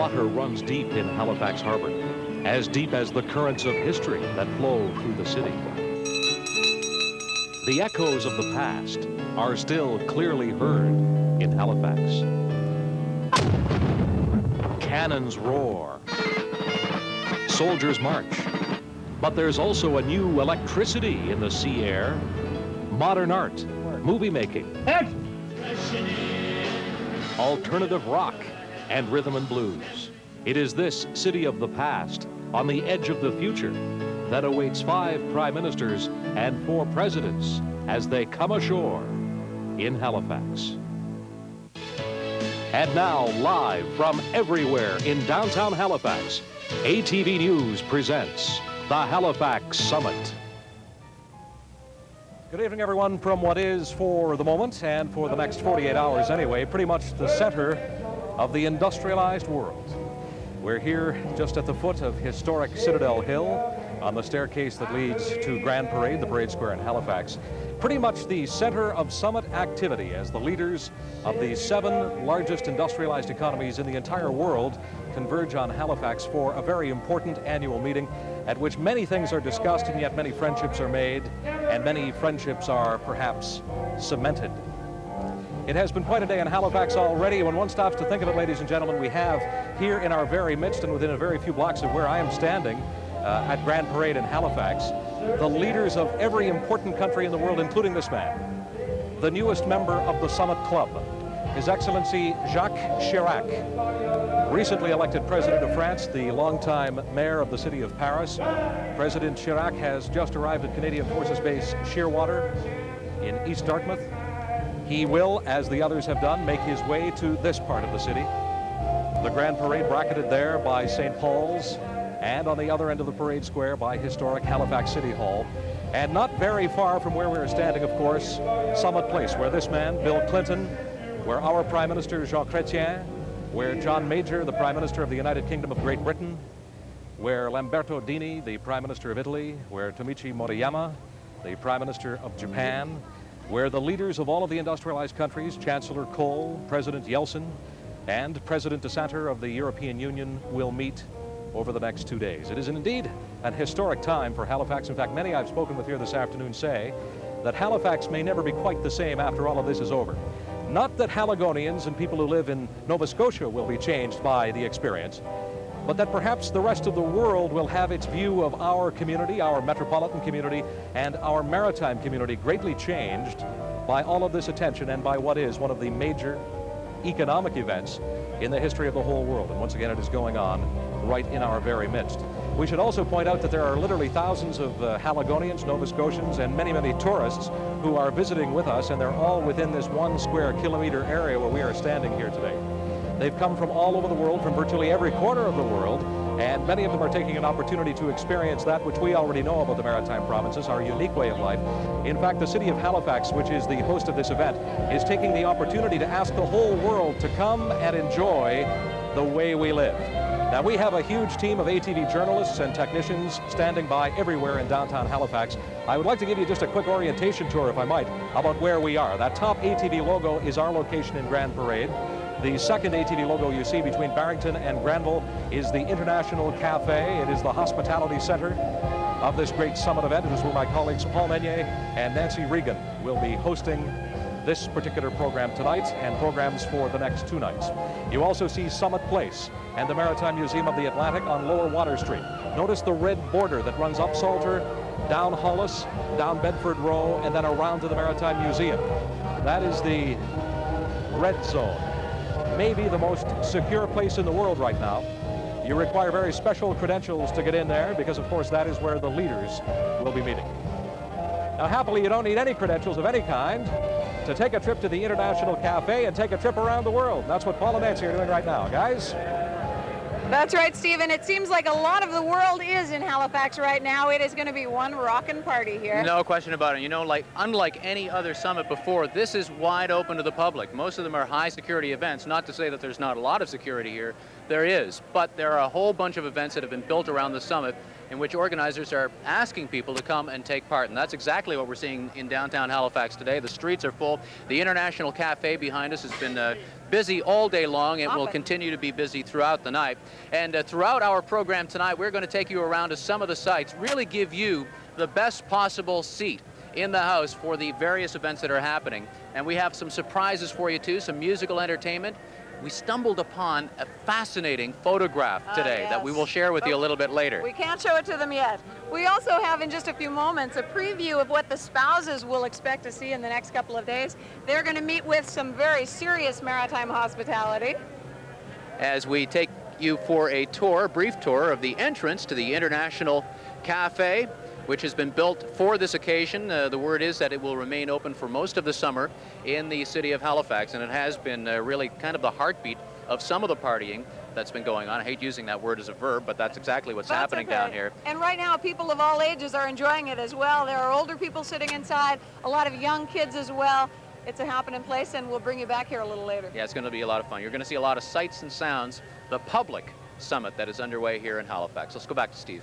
water runs deep in Halifax Harbor, as deep as the currents of history that flow through the city. The echoes of the past are still clearly heard in Halifax. Cannons roar, soldiers march, but there's also a new electricity in the sea air, modern art, movie making, alternative rock, and rhythm and blues. It is this city of the past, on the edge of the future, that awaits 5 prime ministers and 4 presidents as they come ashore in Halifax. And now, live from everywhere in downtown Halifax, ATV News presents the Halifax Summit. Good evening, everyone, from what is, for the moment, and for the next 48 hours anyway, pretty much the center of the industrialized world. We're here just at the foot of historic Citadel Hill on the staircase that leads to Grand Parade, the parade square in Halifax. Pretty much the center of summit activity as the leaders of the 7 largest industrialized economies in the entire world converge on Halifax for a very important annual meeting at which many things are discussed, and yet many friendships are made, and many friendships are perhaps cemented. It has been quite a day in Halifax already. When one stops to think of it, ladies and gentlemen, we have here in our very midst and within a very few blocks of where I am standing at Grand Parade in Halifax, the leaders of every important country in the world, including this man, the newest member of the Summit Club, His Excellency Jacques Chirac, recently elected President of France, the longtime mayor of the city of Paris. President Chirac has just arrived at Canadian Forces Base Shearwater in East Dartmouth. He will, as the others have done, make his way to this part of the city. The Grand Parade bracketed there by St. Paul's, and on the other end of the parade square by historic Halifax City Hall. And not very far from where we're standing, of course, Summit Place, where this man, Bill Clinton, where our Prime Minister, Jean Chrétien, where John Major, the Prime Minister of the United Kingdom of Great Britain, where Lamberto Dini, the Prime Minister of Italy, where Tomichi Moriyama, the Prime Minister of Japan, where the leaders of all of the industrialized countries, Chancellor Kohl, President Yeltsin, and President de Santer of the European Union will meet over the next 2 days. It is indeed an historic time for Halifax. In fact, many I've spoken with here this afternoon say that Halifax may never be quite the same after all of this is over. Not that Haligonians and people who live in Nova Scotia will be changed by the experience, but that perhaps the rest of the world will have its view of our community, our metropolitan community, and our maritime community greatly changed by all of this attention and by what is one of the major economic events in the history of the whole world. And once again, it is going on right in our very midst. We should also point out that there are literally thousands of Haligonians, Nova Scotians, and many, many tourists who are visiting with us, and they're all within this 1 square kilometer area where we are standing here today. They've come from all over the world, from virtually every corner of the world, and many of them are taking an opportunity to experience that which we already know about the maritime provinces, our unique way of life. In fact, the city of Halifax, which is the host of this event, is taking the opportunity to ask the whole world to come and enjoy the way we live. Now, we have a huge team of ATV journalists and technicians standing by everywhere in downtown Halifax. I would like to give you just a quick orientation tour, if I might, about where we are. That top ATV logo is our location in Grand Parade. The second ATV logo you see between Barrington and Granville is the International Cafe. It is the hospitality center of this great summit event. It is where my colleagues Paul Meunier and Nancy Regan will be hosting this particular program tonight and programs for the next 2 nights. You also see Summit Place and the Maritime Museum of the Atlantic on Lower Water Street. Notice the red border that runs up Salter, down Hollis, down Bedford Row, and then around to the Maritime Museum. That is the red zone. Maybe the most secure place in the world right now. You require very special credentials to get in there because, of course, that is where the leaders will be meeting. Now, happily, you don't need any credentials of any kind to take a trip to the International Cafe and take a trip around the world. That's what Paul and Nancy are doing right now, guys. That's right, Stephen. It seems like a lot of the world is in Halifax right now. It is going to be one rockin' party here. No question about it. You know, unlike any other summit before, this is wide open to the public. Most of them are high security events. Not to say that there's not a lot of security here. There is. But there are a whole bunch of events that have been built around the summit in which organizers are asking people to come and take part. And that's exactly what we're seeing in downtown Halifax today. The streets are full. The International Cafe behind us has been busy all day long. It will continue to be busy throughout the night. And throughout our program tonight, we're going to take you around to some of the sites, really give you the best possible seat in the house for the various events that are happening. And we have some surprises for you too, some musical entertainment. We stumbled upon a fascinating photograph today that we will share with you a little bit later. We can't show it to them yet. We also have in just a few moments a preview of what the spouses will expect to see in the next couple of days. They're going to meet with some very serious maritime hospitality. As we take you for a tour, a brief tour of the entrance to the International Cafe, which has been built for this occasion. The word is that it will remain open for most of the summer in the city of Halifax, and it has been really kind of the heartbeat of some of the partying that's been going on. I hate using that word as a verb, but that's exactly what's happening down here. And right now, people of all ages are enjoying it as well. There are older people sitting inside, a lot of young kids as well. It's a happening place, and we'll bring you back here a little later. Yeah, it's going to be a lot of fun. You're going to see a lot of sights and sounds, the public summit that is underway here in Halifax. Let's go back to Steve.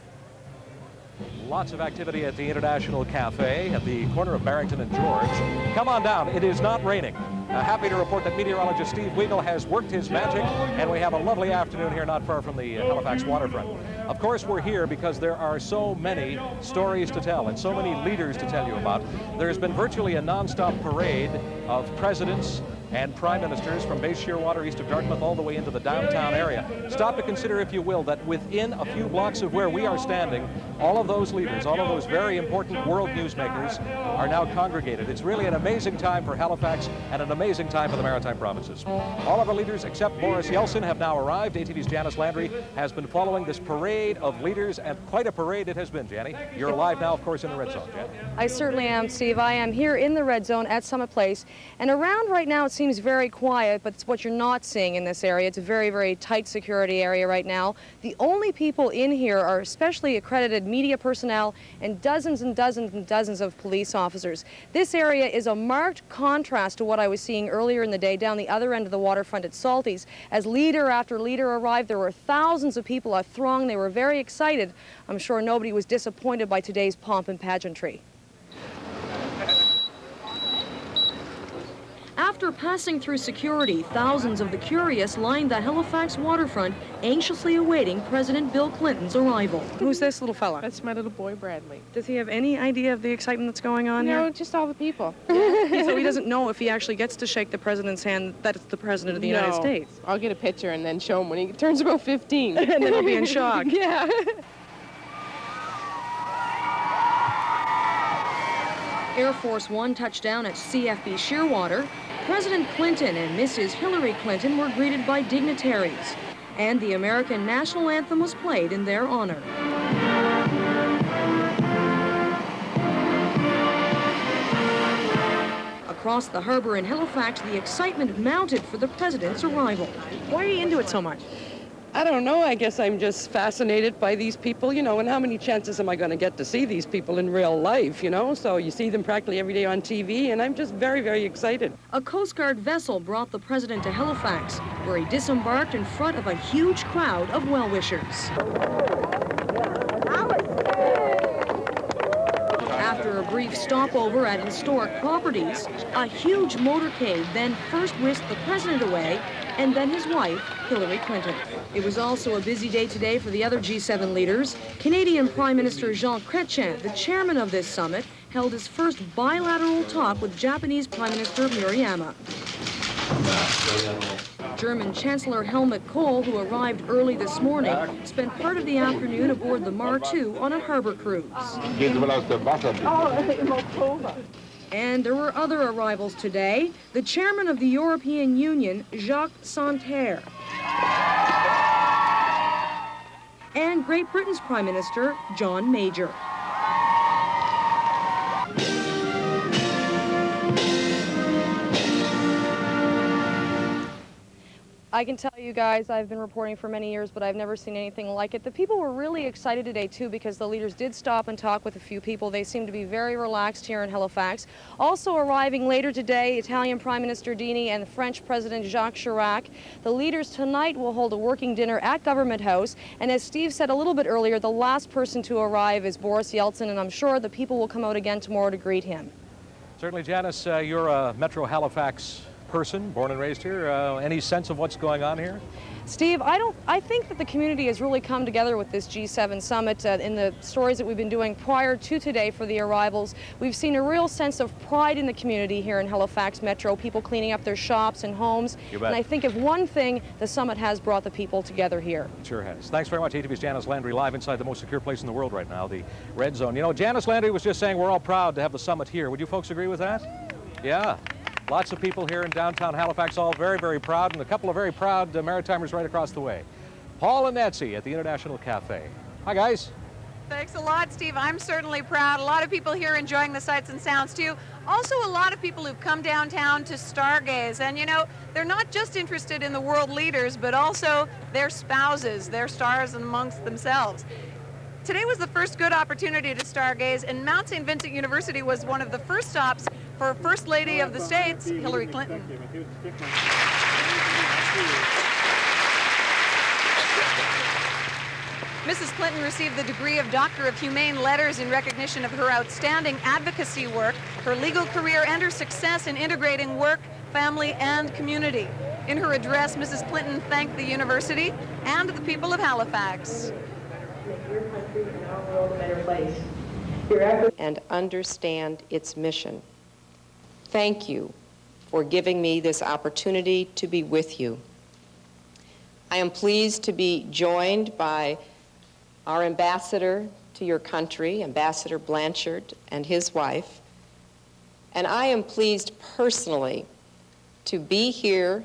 Lots of activity at the International Cafe at the corner of Barrington and George. Come on down. It is not raining. Happy to report that meteorologist Steve Weigel has worked his magic, and we have a lovely afternoon here not far from the Halifax waterfront. Of course, we're here because there are so many stories to tell and so many leaders to tell you about. There's been virtually a non-stop parade of presidents and prime ministers from Bay Shearwater east of Dartmouth all the way into the downtown area. Stop to consider, if you will, that within a few blocks of where we are standing, all of those leaders, all of those very important world newsmakers are now congregated. It's really an amazing time for Halifax and an amazing time for the Maritime Provinces. All of our leaders except Boris Yeltsin have now arrived. ATV's Janice Landry has been following this parade of leaders, and quite a parade it has been, Janny. You're live now, of course, in the red zone, Jan. I certainly am, Steve. I am here in the red zone at Summit Place, and around right now it seems very quiet, but it's what you're not seeing in this area. It's a very, very tight security area right now. The only people in here are specially accredited media personnel and dozens and dozens and dozens of police officers. This area is a marked contrast to what I was seeing earlier in the day down the other end of the waterfront at Salty's. As leader after leader arrived, there were thousands of people, a throng. They were very excited. I'm sure nobody was disappointed by today's pomp and pageantry. After passing through security, thousands of the curious lined the Halifax waterfront, anxiously awaiting President Bill Clinton's arrival. Who's this little fella? That's my little boy, Bradley. Does he have any idea of the excitement that's going on No, here? just all the people. So he doesn't know if he actually gets to shake the president's hand that it's the president of the United States. I'll get a picture and then show him when he turns about 15. And then he'll be in shock. Yeah. Air Force One touched down at CFB Shearwater. President Clinton and Mrs. Hillary Clinton were greeted by dignitaries, and the American national anthem was played in their honor. Across the harbor in Halifax, the excitement mounted for the president's arrival. Why are you into it so much? I don't know. I guess I'm just fascinated by these people, you know, and how many chances am I going to get to see these people in real life, you know? So you see them practically every day on TV, and I'm just very, very excited. A Coast Guard vessel brought the president to Halifax, where he disembarked in front of a huge crowd of well-wishers. After a brief stopover at historic properties, a huge motorcade then first whisked the president away, and then his wife, Hillary Clinton. It was also a busy day today for the other G7 leaders. Canadian Prime Minister Jean Chrétien, the chairman of this summit, held his first bilateral talk with Japanese Prime Minister Murayama. German Chancellor Helmut Kohl, who arrived early this morning, spent part of the afternoon aboard the Mar II on a harbor cruise. And there were other arrivals today. The chairman of the European Union, Jacques Santer, and Great Britain's Prime Minister, John Major. I can tell you guys, I've been reporting for many years, but I've never seen anything like it. The people were really excited today, too, because the leaders did stop and talk with a few people. They seem to be very relaxed here in Halifax. Also arriving later today, Italian Prime Minister Dini and French President Jacques Chirac. The leaders tonight will hold a working dinner at Government House. And as Steve said a little bit earlier, the last person to arrive is Boris Yeltsin, and I'm sure the people will come out again tomorrow to greet him. Certainly, Janice, you're a Metro Halifax person, born and raised here. Any sense of what's going on here? Steve, I think that the community has really come together with this G7 summit. In the stories that we've been doing prior to today for the arrivals, we've seen a real sense of pride in the community here in Halifax Metro, people cleaning up their shops and homes. And I think if one thing, the summit has brought the people together here. It sure has. Thanks very much, ATV's Janice Landry, live inside the most secure place in the world right now, the Red Zone. You know, Janice Landry was just saying we're all proud to have the summit here. Would you folks agree with that? Yeah. Lots of people here in downtown Halifax, all very, very proud, and a couple of very proud Maritimers right across the way. Paul and Nancy at the International Cafe. Hi, guys. Thanks a lot, Steve. I'm certainly proud. A lot of people here enjoying the sights and sounds, too. Also, a lot of people who've come downtown to stargaze. And, you know, they're not just interested in the world leaders, but also their spouses, their stars amongst themselves. Today was the first good opportunity to stargaze, and Mount St. Vincent University was one of the first stops for First Lady of the States, Hillary Clinton. Mrs. Clinton received the degree of Doctor of Humane Letters in recognition of her outstanding advocacy work, her legal career, and her success in integrating work, family, and community. In her address, Mrs. Clinton thanked the university and the people of Halifax. Your country and our world a better place. And understand its mission. Thank you for giving me this opportunity to be with you. I am pleased to be joined by our ambassador to your country, Ambassador Blanchard, and his wife. And I am pleased personally to be here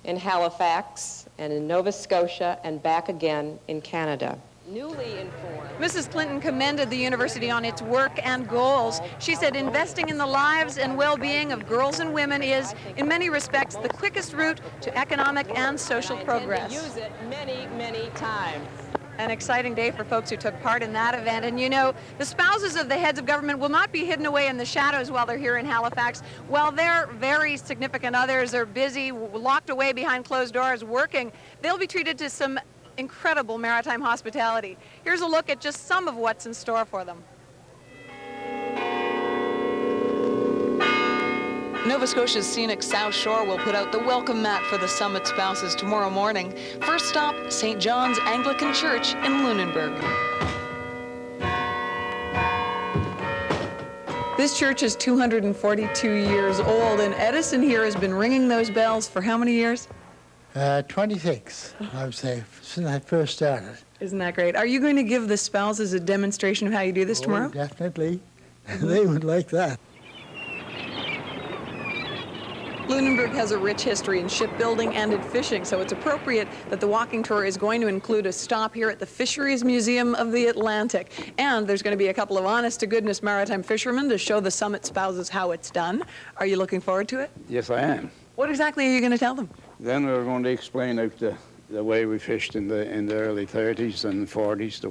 in Halifax and in Nova Scotia and back again in Canada. Newly informed. Mrs. Clinton commended the university on its work and goals. She said investing in the lives and well-being of girls and women is, in many respects, the quickest route to economic and social progress. Use it many, many times. An exciting day for folks who took part in that event. And you know, the spouses of the heads of government will not be hidden away in the shadows while they're here in Halifax. While their very significant others are busy, locked away behind closed doors, working, they'll be treated to some incredible maritime hospitality. Here's a look at just some of what's in store for them. Nova Scotia's scenic South Shore will put out the welcome mat for the summit spouses tomorrow morning. First stop, St. John's Anglican Church in Lunenburg. This church is 242 years old, and Edison here has been ringing those bells for how many years? 26, I would say, since I first started. Isn't that great? Are you going to give the spouses a demonstration of how you do this tomorrow? Definitely. They would like that. Lunenburg has a rich history in shipbuilding and in fishing, so it's appropriate that the walking tour is going to include a stop here at the Fisheries Museum of the Atlantic. And there's going to be a couple of honest-to-goodness maritime fishermen to show the summit spouses how it's done. Are you looking forward to it? Yes, I am. What exactly are you going to tell them? Then we're going to explain out the way we fished in the early 30s and 40s, the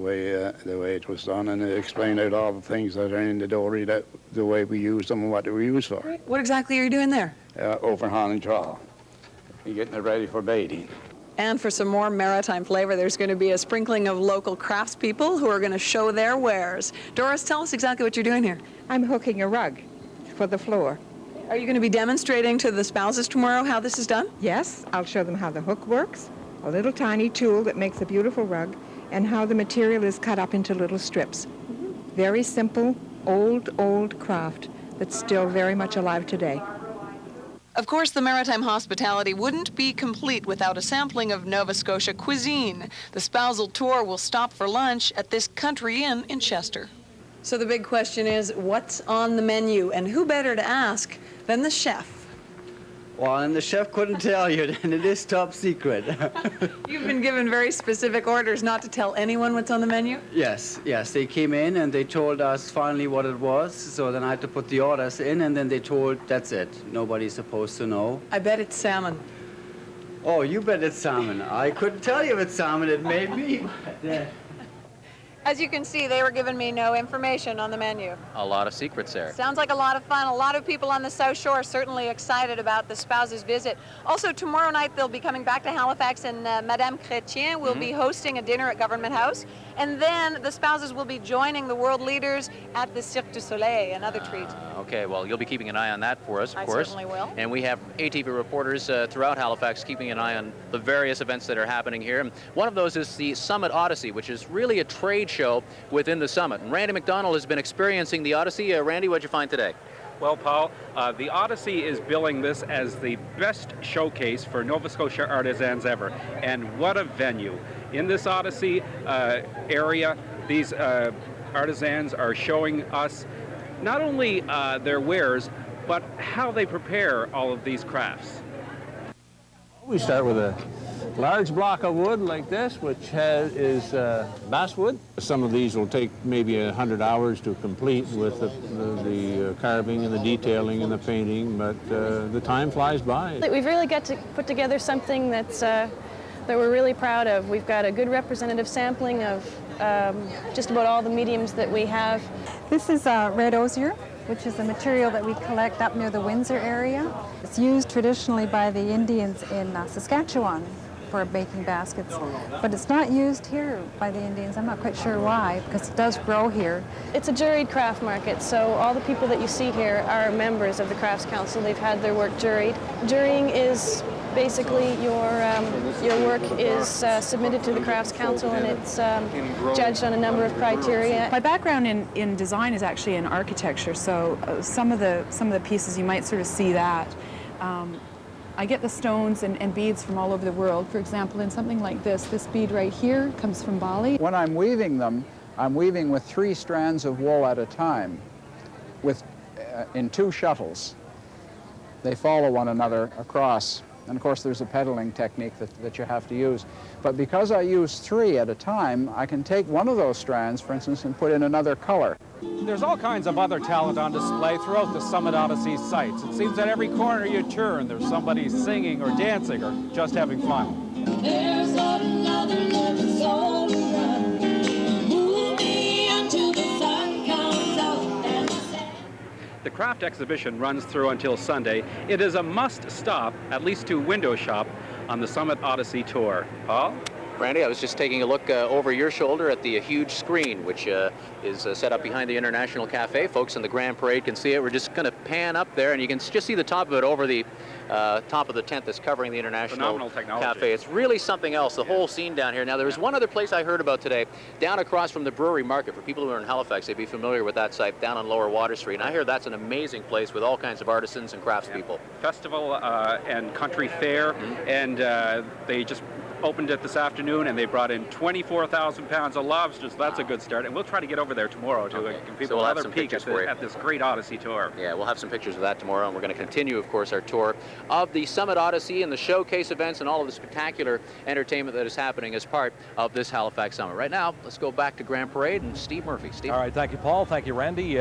way it was done, and explain out all the things that are in the dory, the way we use them and what they were used for. What exactly are you doing there? Overhauling trawl. You're getting it ready for baiting. And for some more maritime flavor, there's going to be a sprinkling of local craftspeople who are going to show their wares. Doris, tell us exactly what you're doing here. I'm hooking a rug for the floor. Are you going to be demonstrating to the spouses tomorrow how this is done? Yes, I'll show them how the hook works, a little tiny tool that makes a beautiful rug, and how the material is cut up into little strips. Very simple, old craft that's still very much alive today. Of course, the maritime hospitality wouldn't be complete without a sampling of Nova Scotia cuisine. The spousal tour will stop for lunch at this country inn in Chester. So the big question is, what's on the menu? And who better to ask than the chef? Well, and the chef couldn't tell you, and it is top secret. You've been given very specific orders not to tell anyone what's on the menu? Yes. They came in and they told us finally what it was, so then I had to put the orders in, and then they told, that's it. Nobody's supposed to know. I bet it's salmon. Oh, you bet it's salmon. I couldn't tell you if it's salmon. It may be. As you can see, they were giving me no information on the menu. A lot of secrets there. Sounds like a lot of fun. A lot of people on the South Shore certainly excited about the spouses' visit. Also, tomorrow night they'll be coming back to Halifax, and Madame Chrétien will be hosting a dinner at Government House. And then the spouses will be joining the world leaders at the Cirque du Soleil, another treat. Okay, well, you'll be keeping an eye on that for us, of course. I certainly will. And we have ATV reporters throughout Halifax keeping an eye on the various events that are happening here. And one of those is the Summit Odyssey, which is really a trade show within the Summit. And Randy McDonald has been experiencing the Odyssey. Randy, what'd you find today? Well, Paul, the Odyssey is billing this as the best showcase for Nova Scotia artisans ever. And what a venue. In this Odyssey area, these artisans are showing us not only their wares, but how they prepare all of these crafts. We start with a large block of wood like this, which is basswood. Some of these will take maybe 100 hours to complete with the carving and the detailing and the painting, but the time flies by. We've really got to put together something that's that we're really proud of. We've got a good representative sampling of just about all the mediums that we have. This is red osier, which is a material that we collect up near the Windsor area. It's used traditionally by the Indians in Saskatchewan for making baskets, but it's not used here by the Indians. I'm not quite sure why, because it does grow here. It's a juried craft market, so all the people that you see here are members of the Crafts Council. They've had their work juried. Jurying is basically your work is submitted to the Crafts Council, and it's judged on a number of criteria. My background in design is actually in architecture, so some of the pieces you might sort of see that. I get the stones and beads from all over the world. For example, in something like this bead right here comes from Bali. When I'm weaving them, I'm weaving with 3 strands of wool at a time, in 2 shuttles. They follow one another across. And of course, there's a pedaling technique that you have to use. But because I use 3 at a time, I can take one of those strands, for instance, and put in another color. There's all kinds of other talent on display throughout the Summit Odyssey sites. It seems that every corner you turn, there's somebody singing or dancing or just having fun. There's another living soul to run. Move me until the sun comes out and the sand. The craft exhibition runs through until Sunday. It is a must-stop, at least to window shop, on the Summit Odyssey tour. Paul? Randy, I was just taking a look over your shoulder at the huge screen, which is set up behind the International Cafe. Folks in the Grand Parade can see it. We're just going to pan up there, and you can just see the top of it over the top of the tent that's covering the International Cafe. It's really something else, the whole scene down here. Now, there was one other place I heard about today, down across from the Brewery Market. For people who are in Halifax, they'd be familiar with that site, down on Lower Water Street. And I hear that's an amazing place with all kinds of artisans and craftspeople. Festival and country fair, and they just opened it this afternoon, and they brought in 24,000 pounds of lobsters. That's a good start, and we'll try to get over there tomorrow to give people another peek at this great Odyssey tour. Yeah, we'll have some pictures of that tomorrow, and we're going to continue, of course, our tour of the Summit Odyssey and the showcase events and all of the spectacular entertainment that is happening as part of this Halifax Summit. Right now, let's go back to Grand Parade and Steve Murphy. Steve. All right, thank you, Paul. Thank you, Randy.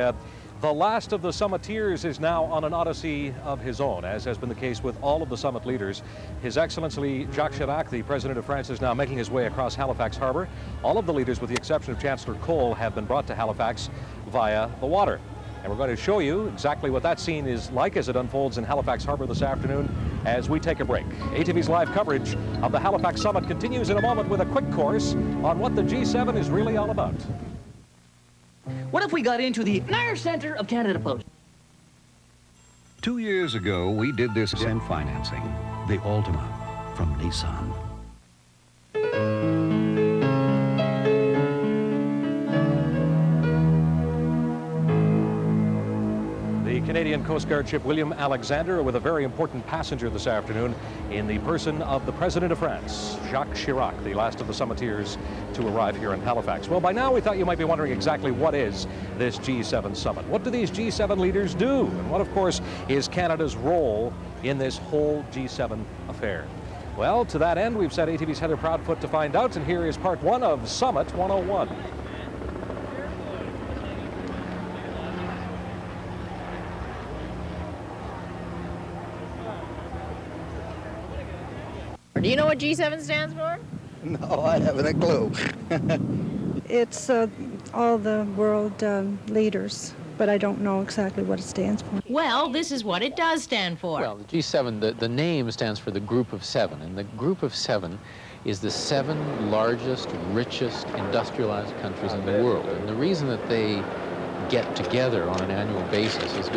The last of the Summiteers is now on an odyssey of his own, as has been the case with all of the Summit leaders. His Excellency Jacques Chirac, the President of France, is now making his way across Halifax Harbor. All of the leaders, with the exception of Chancellor Cole, have been brought to Halifax via the water. And we're going to show you exactly what that scene is like as it unfolds in Halifax Harbor this afternoon as we take a break. ATV's live coverage of the Halifax Summit continues in a moment with a quick course on what the G7 is really all about. What if we got into the center of Canada Post? 2 years ago, we did this in financing, the Altima from Nissan. The Canadian Coast Guard ship William Alexander with a very important passenger this afternoon in the person of the President of France, Jacques Chirac, the last of the Summiteers to arrive here in Halifax. Well, by now we thought you might be wondering exactly what is this G7 summit. What do these G7 leaders do? And what, of course, is Canada's role in this whole G7 affair? Well, to that end, we've set ATV's Heather Proudfoot to find out, and here is part 1 of Summit 101. Do you know what G7 stands for? No, I haven't a clue. It's all the world leaders, but I don't know exactly what it stands for. Well, this is what it does stand for. Well, the G7, the name stands for the Group of Seven, and the Group of Seven is the 7 largest, richest industrialized countries in the world. And the reason that they get together on an annual basis is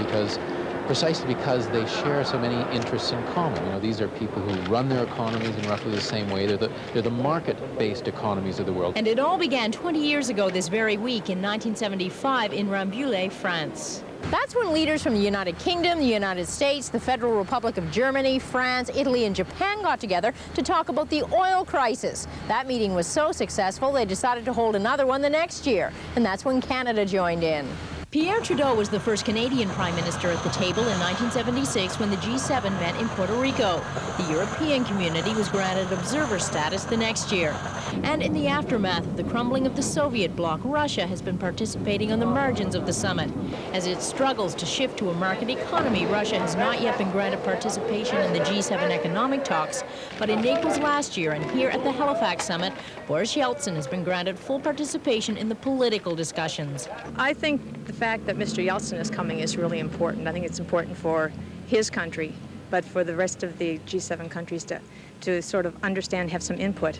precisely because they share so many interests in common. You know, these are people who run their economies in roughly the same way. They're the market-based economies of the world. And it all began 20 years ago this very week in 1975 in Rambouillet, France. That's when leaders from the United Kingdom, the United States, the Federal Republic of Germany, France, Italy, and Japan got together to talk about the oil crisis. That meeting was so successful, they decided to hold another one the next year, and that's when Canada joined in. Pierre Trudeau was the first Canadian Prime Minister at the table in 1976 when the G7 met in Puerto Rico. The European community was granted observer status the next year. And in the aftermath of the crumbling of the Soviet bloc, Russia has been participating on the margins of the summit. As it struggles to shift to a market economy, Russia has not yet been granted participation in the G7 economic talks. But in Naples last year and here at the Halifax summit, Boris Yeltsin has been granted full participation in the political discussions. I think the fact that Mr. Yeltsin is coming is really important. I think it's important for his country, but for the rest of the G7 countries to sort of understand, have some input,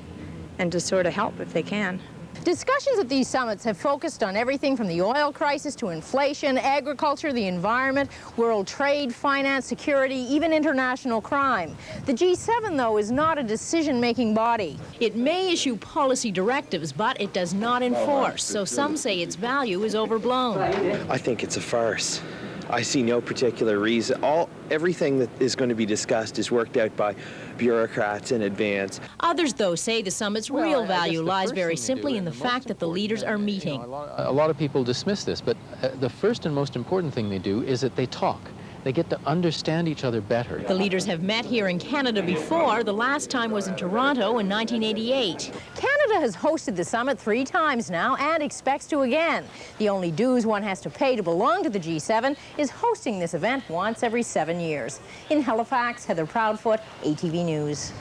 and to sort of help if they can. Discussions at these summits have focused on everything from the oil crisis to inflation, agriculture, the environment, world trade, finance, security, even international crime. The G7, though, is not a decision-making body. It may issue policy directives, but it does not enforce, so some say its value is overblown. I think it's a farce. I see no particular reason. Everything that is going to be discussed is worked out by bureaucrats in advance. Others, though, say the summit's real value lies very simply in the fact that the leaders are meeting. A lot of people dismiss this, but the first and most important thing they do is that they talk. They get to understand each other better. The leaders have met here in Canada before. The last time was in Toronto in 1988. Canada has hosted the summit 3 times now and expects to again. The only dues one has to pay to belong to the G7 is hosting this event once every 7 years. In Halifax, Heather Proudfoot, ATV News.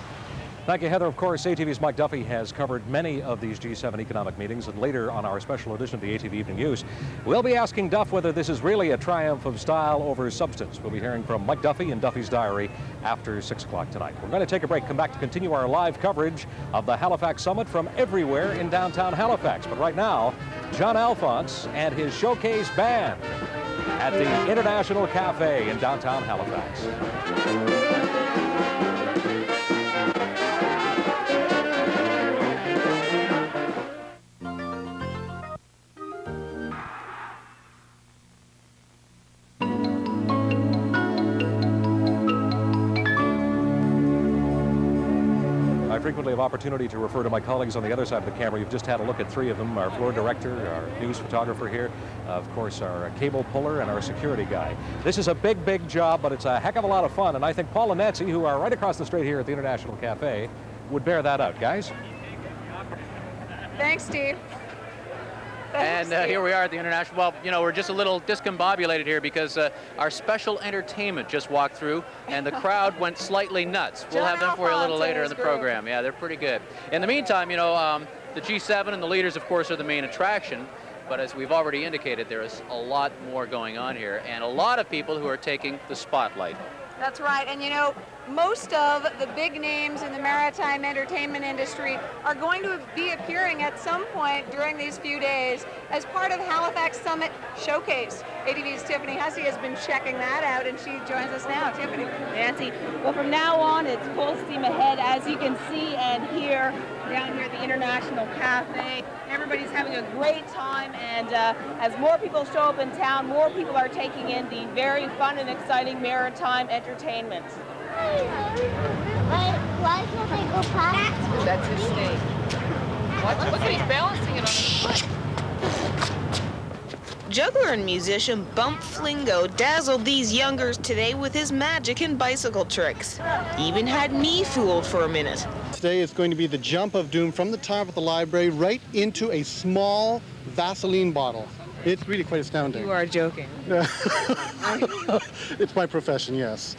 Thank you, Heather. Of course, ATV's Mike Duffy has covered many of these G7 economic meetings, and later on our special edition of the ATV Evening News, we'll be asking Duff whether this is really a triumph of style over substance. We'll be hearing from Mike Duffy in Duffy's Diary after 6 o'clock tonight. We're going to take a break, come back to continue our live coverage of the Halifax Summit from everywhere in downtown Halifax. But right now, John Alphonse and his showcase band at the International Cafe in downtown Halifax. I frequently have opportunity to refer to my colleagues on the other side of the camera. You've just had a look at 3 of them, our floor director, our news photographer here, of course our cable puller, and our security guy. This is a big, big job, but it's a heck of a lot of fun, and I think Paul and Nancy, who are right across the street here at the International Cafe, would bear that out. Guys? Thanks, Steve. And here we are at the International. Well, you know, we're just a little discombobulated here because our special entertainment just walked through and the crowd went slightly nuts. We'll have them for you a little later in the program. Yeah, they're pretty good. In the meantime, you know, the G7 and the leaders, of course, are the main attraction. But as we've already indicated, there is a lot more going on here and a lot of people who are taking the spotlight. That's right. And, you know, most of the big names in the maritime entertainment industry are going to be appearing at some point during these few days as part of Halifax Summit Showcase. ATV's Tiffany Hussey has been checking that out, and she joins us now. Tiffany. Nancy, well, from now on, it's full steam ahead, as you can see and hear down here at the International Cafe. Everybody's having a great time, and as more people show up in town, more people are taking in the very fun and exciting maritime entertainment. Why can't they go past? That's his snake. Watch, look at he's balancing it on his foot. Juggler and musician Bump Flingo dazzled these youngers today with his magic and bicycle tricks. Even had me fooled for a minute. Today it's going to be the jump of doom from the top of the library right into a small Vaseline bottle. It's really quite astounding. You are joking. It's my profession, yes.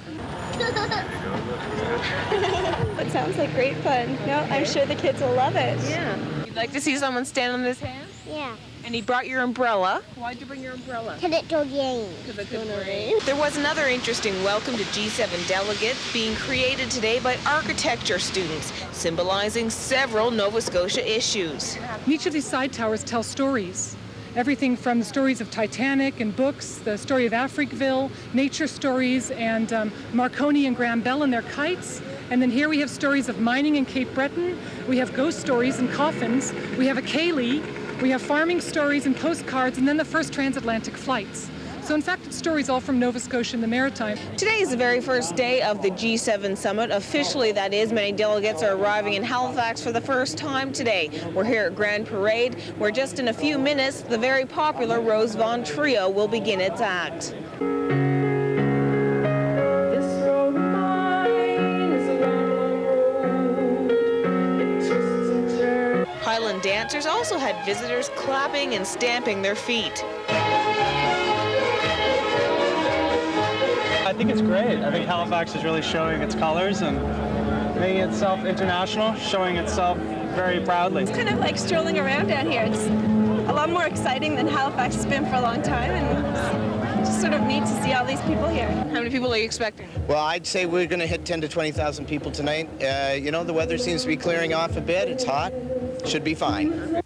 It sounds like great fun. No, I'm sure the kids will love it. Yeah. You'd like to see someone stand on this hand? Yeah. And he brought your umbrella. Why'd you bring your umbrella? Because it will rain. Because it could rain. There was another interesting welcome to G7 delegates being created today by architecture students, symbolizing several Nova Scotia issues. Each of these side towers tell stories. Everything from the stories of Titanic and books, the story of Africville, nature stories, and Marconi and Graham Bell and their kites. And then here we have stories of mining in Cape Breton. We have ghost stories and coffins. We have a ceilidh. We have farming stories and postcards, and then the first transatlantic flights. So in fact, it's stories all from Nova Scotia and the Maritime. Today is the very first day of the G7 summit. Officially, that is, many delegates are arriving in Halifax for the first time today. We're here at Grand Parade, where just in a few minutes, the very popular Rose Vaughan Trio will begin its act. Highland dancers also had visitors clapping and stamping their feet. I think it's great. I think Halifax is really showing its colors and making itself international, showing itself very proudly. It's kind of like strolling around down here. It's a lot more exciting than Halifax has been for a long time, and it's just sort of neat to see all these people here. How many people are you expecting? Well, I'd say we're going to hit 10 to 20,000 people tonight. You know, the weather seems to be clearing off a bit. It's hot. Should be fine.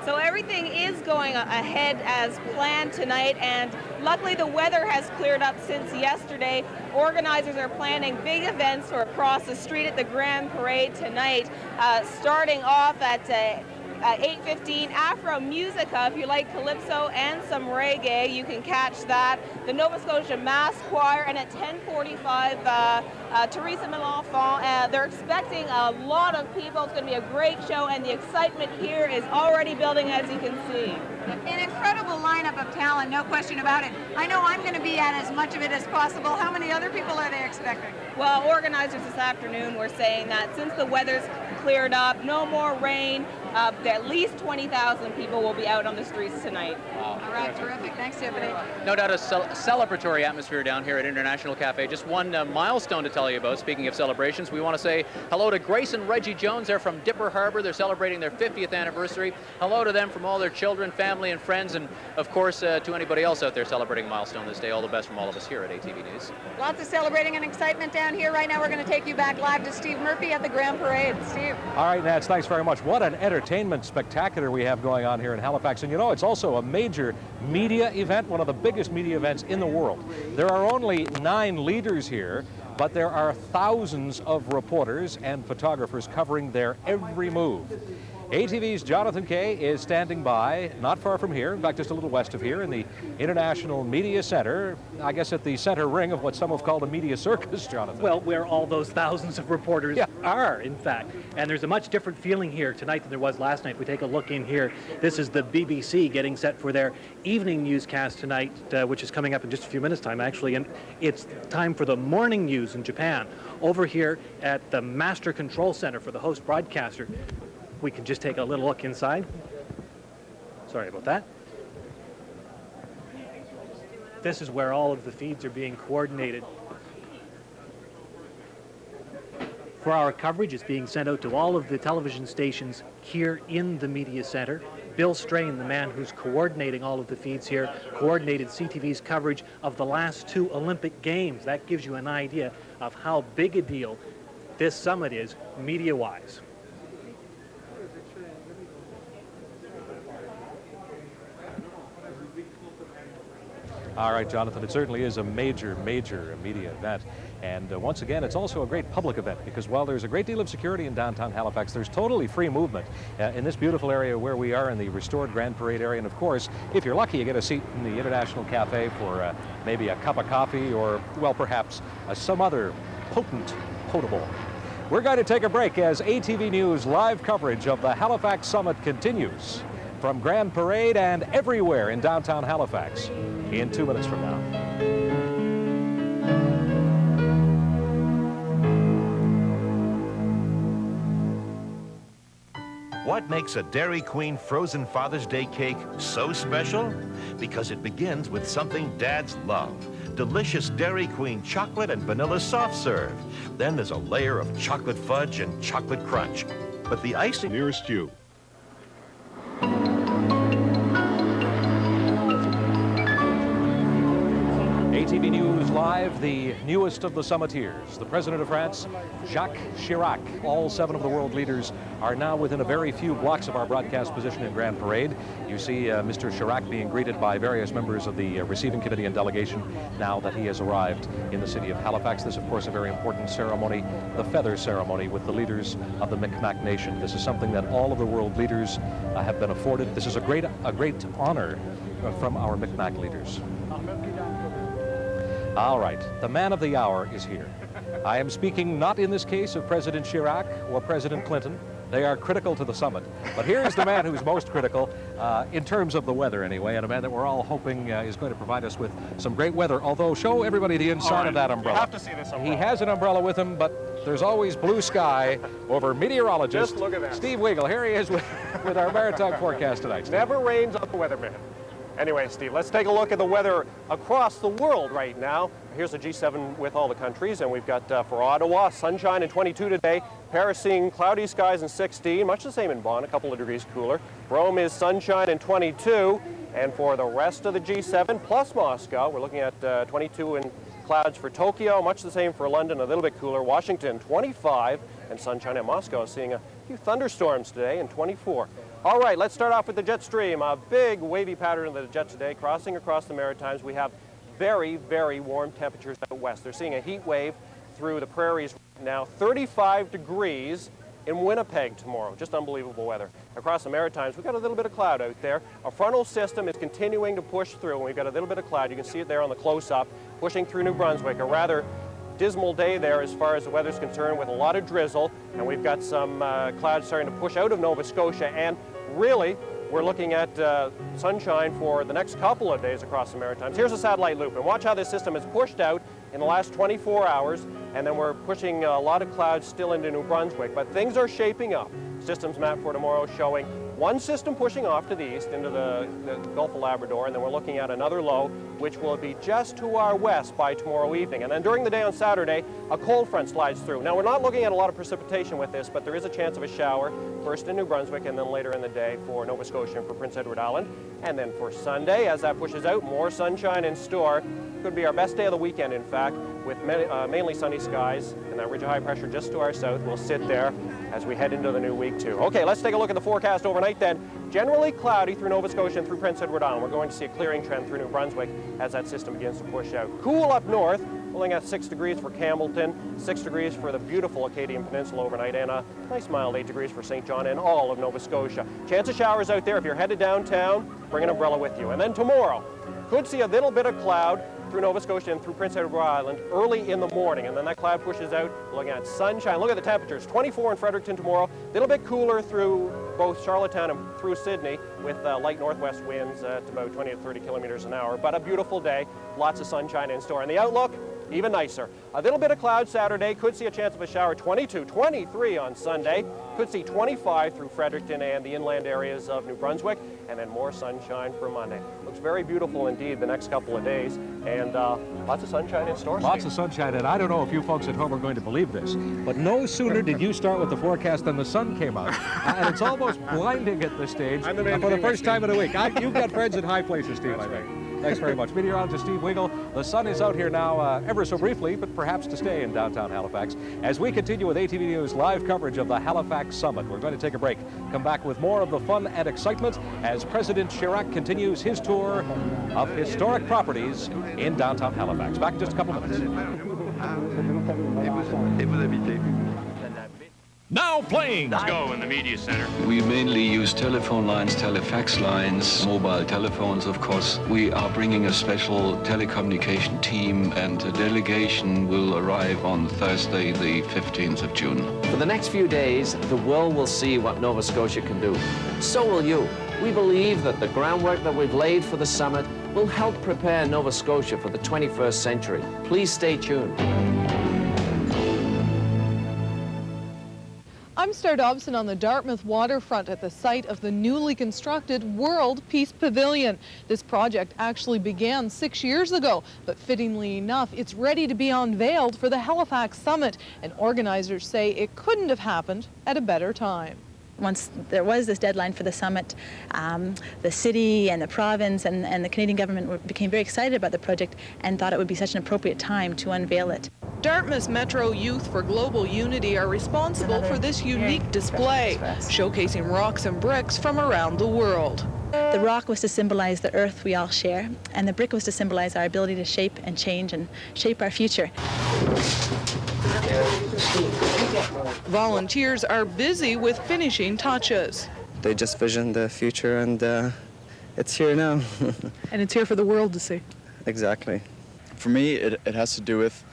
So everything is going ahead as planned tonight, and luckily the weather has cleared up since yesterday. Organizers are planning big events for across the street at the Grand Parade tonight, starting off at 8:15, Afro Musica. If you like calypso and some reggae, you can catch that. The Nova Scotia Mass Choir, and at 10:45, Teresa Melanfon. They're expecting a lot of people. It's going to be a great show, and the excitement here is already building, as you can see. An incredible lineup of talent, no question about it. I know I'm going to be at as much of it as possible. How many other people are they expecting? Well, organizers this afternoon were saying that since the weather's cleared up, no more rain, at least 20,000 people will be out on the streets tonight. Wow. All right, terrific. Thanks, Tiffany. No doubt a celebratory atmosphere down here at International Cafe. Just one milestone to tell you about. Speaking of celebrations, we want to say hello to Grace and Reggie Jones. They're from Dipper Harbor. They're celebrating their 50th anniversary. Hello to them from all their children, family, and friends, and of course to anybody else out there celebrating a milestone this day. All the best from all of us here at ATV News. Lots of celebrating and excitement down here right now. We're going to take you back live to Steve Murphy at the Grand Parade. Steve. All right, Nats, thanks very much. What an entertainment spectacular we have going on here in Halifax. And you know, it's also a major media event, one of the biggest media events in the world. There are only 9 leaders here, but there are thousands of reporters and photographers covering their every move. ATV's Jonathan Kay is standing by, not far from here, in fact just a little west of here, in the International Media Center, I guess at the center ring of what some have called a media circus, Jonathan. Well, where all those thousands of reporters are, in fact. And there's a much different feeling here tonight than there was last night. We take a look in here. This is the BBC getting set for their evening newscast tonight, which is coming up in just a few minutes' time, actually. And it's time for the morning news in Japan. Over here at the Master Control Center for the host broadcaster, we can just take a little look inside. Sorry about that. This is where all of the feeds are being coordinated. For our coverage, it's being sent out to all of the television stations here in the media center. Bill Strain, the man who's coordinating all of the feeds here, coordinated CTV's coverage of the last 2 Olympic Games. That gives you an idea of how big a deal this summit is media-wise. All right, Jonathan, it certainly is a major media event. And once again, it's also a great public event because while there's a great deal of security in downtown Halifax, there's totally free movement in this beautiful area where we are in the restored Grand Parade area. And of course, if you're lucky, you get a seat in the International Cafe for maybe a cup of coffee or, well, perhaps some other potent potable. We're going to take a break as ATV News live coverage of the Halifax Summit continues from Grand Parade and everywhere in downtown Halifax in 2 minutes from now. What makes a Dairy Queen frozen Father's Day cake so special? Because it begins with something dads love. Delicious Dairy Queen chocolate and vanilla soft serve. Then there's a layer of chocolate fudge and chocolate crunch. But the icing nearest you. ATV News Live, the newest of the summiteers, the President of France, Jacques Chirac. All 7 of the world leaders are now within a very few blocks of our broadcast position in Grand Parade. You see Mr. Chirac being greeted by various members of the receiving committee and delegation now that he has arrived in the city of Halifax. This, of course, a very important ceremony, the feather ceremony with the leaders of the Mi'kmaq Nation. This is something that all of the world leaders have been afforded. This is a great honor from our Mi'kmaq leaders. All right, the man of the hour is here. I am speaking not in this case of President Chirac or President Clinton. They are critical to the summit. But here is the man who's most critical, in terms of the weather anyway, and a man that we're all hoping is going to provide us with some great weather. Although, show everybody the inside of that umbrella. You have to see this umbrella. He has an umbrella with him, but there's always blue sky over meteorologist Just look at that. Steve Weagle. Here he is with our maritime forecast tonight. Steve. Never rains on the weatherman. Anyway, Steve, let's take a look at the weather across the world right now. Here's the G7 with all the countries, and we've got for Ottawa, sunshine and 22 today. Paris seeing cloudy skies and 16, much the same in Bonn, a couple of degrees cooler. Rome is sunshine and 22, and for the rest of the G7 plus Moscow, we're looking at 22 and clouds for Tokyo, much the same for London, a little bit cooler. Washington, 25, and sunshine at Moscow, seeing a few thunderstorms today, and 24. All right, let's start off with the jet stream. A big wavy pattern of the jet today, crossing across the Maritimes. We have very, very warm temperatures out west. They're seeing a heat wave through the prairies now. 35 degrees in Winnipeg tomorrow. Just unbelievable weather. Across the Maritimes, we've got a little bit of cloud out there. A frontal system is continuing to push through, and we've got a little bit of cloud. You can see it there on the close-up, pushing through New Brunswick. A rather dismal day there as far as the weather's concerned, with a lot of drizzle, and we've got some clouds starting to push out of Nova Scotia, and really we're looking at sunshine for the next couple of days across the Maritimes. Here's a satellite loop, and watch how this system is pushed out in the last 24 hours, and then we're pushing a lot of clouds still into New Brunswick, but things are shaping up. Systems map for tomorrow showing one system pushing off to the east into the Gulf of Labrador, and then we're looking at another low, which will be just to our west by tomorrow evening. And then during the day on Saturday, a cold front slides through. Now, we're not looking at a lot of precipitation with this, but there is a chance of a shower, first in New Brunswick and then later in the day for Nova Scotia and for Prince Edward Island. And then for Sunday, as that pushes out, more sunshine in store. Could be our best day of the weekend, in fact, with mainly sunny skies, and that ridge of high pressure just to our south will sit there as we head into the new week, too. Okay, let's take a look at the forecast overnight then. Generally cloudy through Nova Scotia and through Prince Edward Island. We're going to see a clearing trend through New Brunswick as that system begins to push out. Cool up north, pulling at 6 degrees for Campbellton, 6 degrees for the beautiful Acadian Peninsula overnight, and a nice mild 8 degrees for St. John and all of Nova Scotia. Chance of showers out there. If you're headed downtown, bring an umbrella with you. And then tomorrow, could see a little bit of cloud through Nova Scotia and through Prince Edward Island early in the morning, and then that cloud pushes out, looking at sunshine. Look at the temperatures, 24 in Fredericton tomorrow, a little bit cooler through both Charlottetown and through Sydney, with light northwest winds at about 20 to 30 kilometers an hour, but a beautiful day, lots of sunshine in store. And the outlook, even nicer. A little bit of cloud Saturday, could see a chance of a shower, 22, 23 on Sunday, could see 25 through Fredericton and the inland areas of New Brunswick, and then more sunshine for Monday. Looks very beautiful indeed the next couple of days, and lots of sunshine in store. Lots of sunshine, and I don't know if you folks at home are going to believe this, but no sooner did you start with the forecast than the sun came out, and it's almost blinding at this stage for the first time in a week. You've got friends in high places, Steve, I think. Thanks very much. Meteorologist Steve Weagle. The sun is out here now ever so briefly, but perhaps to stay in downtown Halifax. As we continue with ATV News live coverage of the Halifax Summit, we're going to take a break. Come back with more of the fun and excitement as President Chirac continues his tour of historic properties in downtown Halifax. Back in just a couple minutes. Now playing. Let's go in the media center. We mainly use telephone lines, telefax lines, mobile telephones, of course. We are bringing a special telecommunication team, and a delegation will arrive on Thursday, the 15th of June. For the next few days, the world will see what Nova Scotia can do. So will you. We believe that the groundwork that we've laid for the summit will help prepare Nova Scotia for the 21st century. Please stay tuned. I'm Star Dobson on the Dartmouth waterfront at the site of the newly constructed World Peace Pavilion. This project actually began 6 years ago, but fittingly enough, it's ready to be unveiled for the Halifax Summit, and organizers say it couldn't have happened at a better time. Once there was this deadline for the summit, the city and the province and the Canadian government became very excited about the project and thought it would be such an appropriate time to unveil it. Dartmouth's Metro Youth for Global Unity are responsible for this unique display, showcasing rocks and bricks from around the world. The rock was to symbolize the earth we all share, and the brick was to symbolize our ability to shape and change and shape our future. Volunteers are busy with finishing touches. They just visioned the future, and it's here now. And it's here for the world to see. Exactly. For me, it has to do with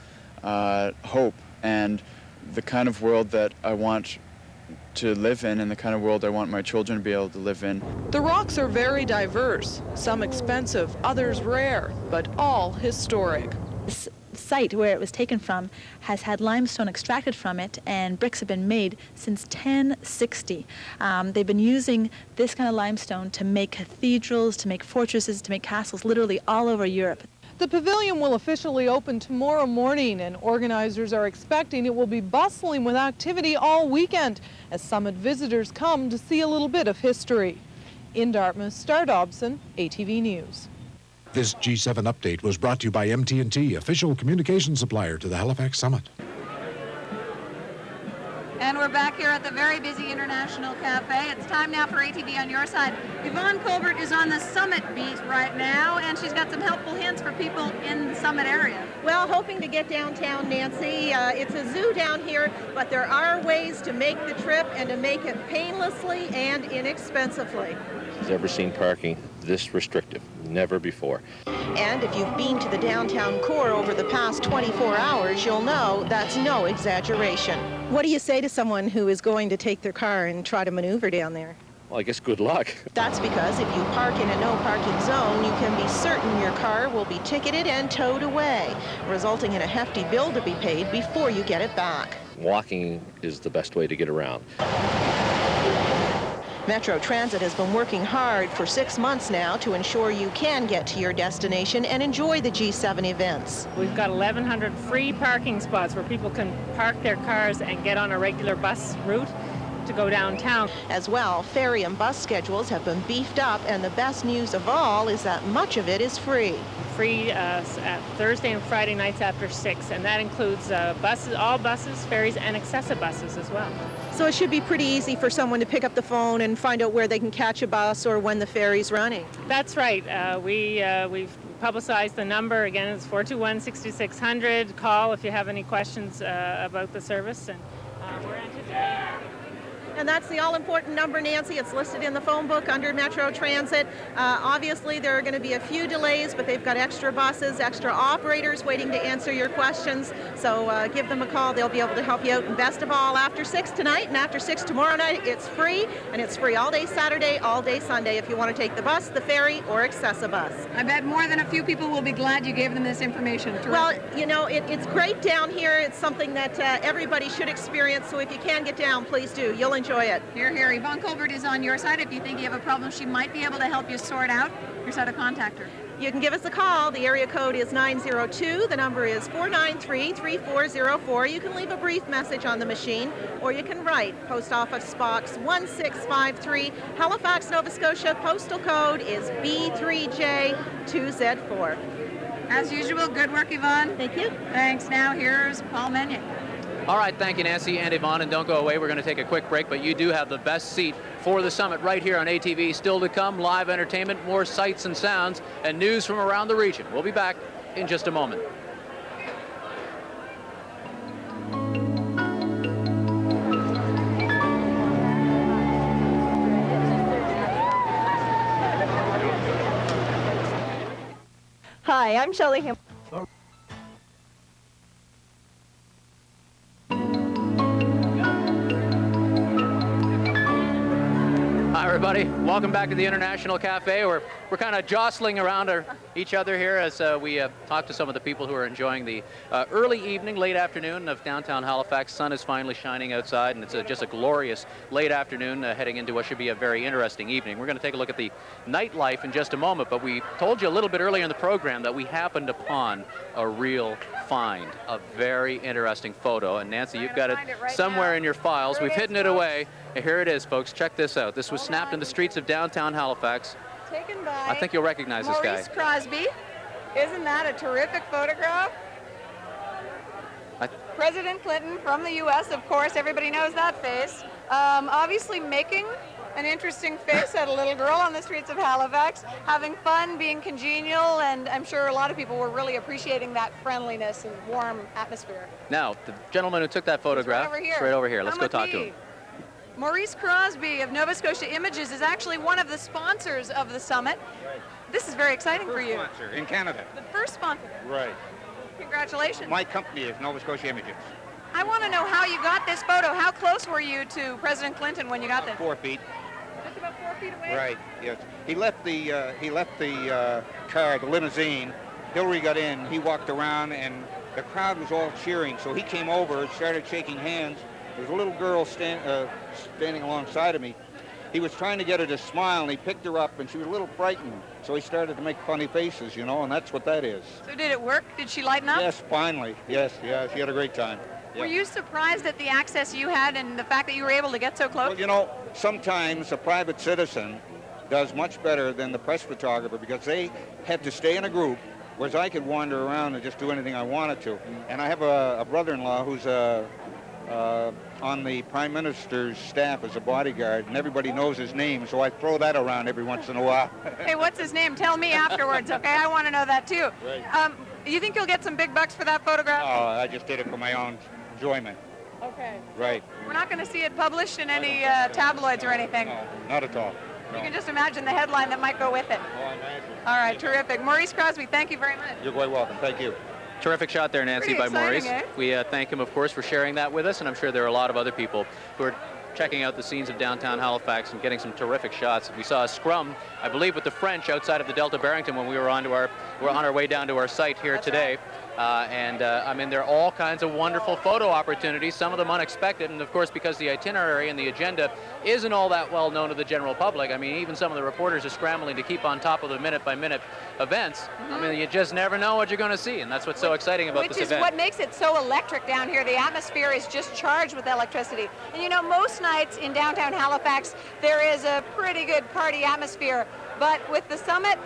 hope and the kind of world that I want to live in and the kind of world I want my children to be able to live in. The rocks are very diverse, some expensive, others rare, but all historic. This site where it was taken from has had limestone extracted from it, and bricks have been made since 1060. They've been using this kind of limestone to make cathedrals, to make fortresses, to make castles, literally all over Europe. The pavilion will officially open tomorrow morning, and organizers are expecting it will be bustling with activity all weekend as summit visitors come to see a little bit of history. In Dartmouth, Star Dobson, ATV News. This G7 update was brought to you by MT&T, official communication supplier to the Halifax Summit. And we're back here at the very busy International Cafe. It's time now for ATV on your side. Yvonne Colbert is on the Summit beat right now, and she's got some helpful hints for people in the Summit area. Well, hoping to get downtown, Nancy. It's a zoo down here, but there are ways to make the trip and to make it painlessly and inexpensively. Has ever seen parking this restrictive? Never before. And if you've been to the downtown core over the past 24 hours, you'll know that's no exaggeration. What do you say to someone who is going to take their car and try to maneuver down there? Well, I guess good luck. That's because if you park in a no parking zone, you can be certain your car will be ticketed and towed away, resulting in a hefty bill to be paid before you get it back. Walking is the best way to get around. Metro Transit has been working hard for 6 months now to ensure you can get to your destination and enjoy the G7 events. We've got 1,100 free parking spots where people can park their cars and get on a regular bus route to go downtown. As well, ferry and bus schedules have been beefed up, and the best news of all is that much of it is free. Free at Thursday and Friday nights after 6, and that includes buses, all buses, ferries, and Accessa buses as well. So it should be pretty easy for someone to pick up the phone and find out where they can catch a bus or when the ferry's running. That's right. We've publicized the number. Again, it's 421-6600. Call if you have any questions about the service, and we're anticipating. And that's the all-important number, Nancy. It's listed in the phone book under Metro Transit. Obviously, there are going to be a few delays, but they've got extra buses, extra operators waiting to answer your questions. So give them a call. They'll be able to help you out. And best of all, after 6 tonight and after 6 tomorrow night, it's free. And it's free all day Saturday, all day Sunday if you want to take the bus, the ferry, or Accessa bus. I bet more than a few people will be glad you gave them this information. Terrific. Well, you know, it's great down here. It's something that everybody should experience. So if you can get down, please do. You'll enjoy it. Here, here. Yvonne Colbert is on your side. If you think you have a problem she might be able to help you sort out, here's how to contact her. You can give us a call. The area code is 902. The number is 493-3404. You can leave a brief message on the machine, or you can write Post Office Box 1653, Halifax, Nova Scotia. Postal code is B3J2Z4. As usual, good work, Yvonne. Thank you. Thanks. Now here's Paul Meunier. All right, thank you, Nancy and Yvonne, and don't go away. We're going to take a quick break, but you do have the best seat for the summit right here on ATV. Still to come, live entertainment, more sights and sounds, and news from around the region. We'll be back in just a moment. Hi, I'm Shelley Ham. Hi, everybody. Welcome back to the International Cafe. We're kind of jostling around each other here as we talk to some of the people who are enjoying the early evening, late afternoon of downtown Halifax. Sun is finally shining outside, and it's just a glorious late afternoon heading into what should be a very interesting evening. We're going to take a look at the nightlife in just a moment, but we told you a little bit earlier in the program that we happened upon a real find, a very interesting photo. And Nancy, you've got it somewhere in your files. We've hidden it away. And here it is, folks. Check this out. This was snapped in the streets of downtown Halifax. Taken by I think you'll recognize this guy. Maurice Crosby. Isn't that a terrific photograph? President Clinton from the U.S., of course. Everybody knows that face. Obviously making an interesting face at a little girl on the streets of Halifax, having fun, being congenial, and I'm sure a lot of people were really appreciating that friendliness and warm atmosphere. Now, the gentleman who took that photograph, it's right over here. Let's go talk to him. Maurice Crosby of Nova Scotia Images is actually one of the sponsors of the summit. Right. This is very exciting for you. Sponsor in Canada. The first sponsor. Right. Congratulations. My company is Nova Scotia Images. I want to know how you got this photo. How close were you to President Clinton when you got this? 4 feet. Just about 4 feet away? Right, yes. He left the car, the limousine. Hillary got in, he walked around, and the crowd was all cheering. So he came over and started shaking hands. There was a little girl standing alongside of me. He was trying to get her to smile, and he picked her up, and she was a little frightened. So he started to make funny faces, you know, and that's what that is. So did it work? Did she lighten up? Yes, finally. Yes, yeah, she had a great time. Yeah. Were you surprised at the access you had and the fact that you were able to get so close? Well, you know, sometimes a private citizen does much better than the press photographer because they had to stay in a group, whereas I could wander around and just do anything I wanted to. And I have a brother-in-law who's on the Prime Minister's staff as a bodyguard, and everybody knows his name, so I throw that around every once in a while. Hey, what's his name? Tell me afterwards, okay? I want to know that too. Right. You think you'll get some big bucks for that photograph? Oh, I just did it for my own enjoyment. Okay. Right. We're not going to see it published in any tabloids or anything. No, not at all. No. You can just imagine the headline that might go with it. Oh, I imagine. All right, terrific. Maurice Crosby, thank you very much. You're quite welcome. Thank you. Terrific shot there, Nancy, by Maurice. Eh? We thank him, of course, for sharing that with us, and I'm sure there are a lot of other people who are checking out the scenes of downtown Halifax and getting some terrific shots. We saw a scrum, I believe, with the French outside of the Delta Barrington when we were on our way down to our site here today. I mean, there are all kinds of wonderful photo opportunities, some of them unexpected, and of course, because the itinerary and the agenda isn't all that well known to the general public, I mean, even some of the reporters are scrambling to keep on top of the minute-by-minute events. I mean, you just never know what you're going to see, and that's what's so exciting about this event. Which is what makes it so electric down here. The atmosphere is just charged with electricity. And you know, most nights in downtown Halifax, there is a pretty good party atmosphere, but with the summit,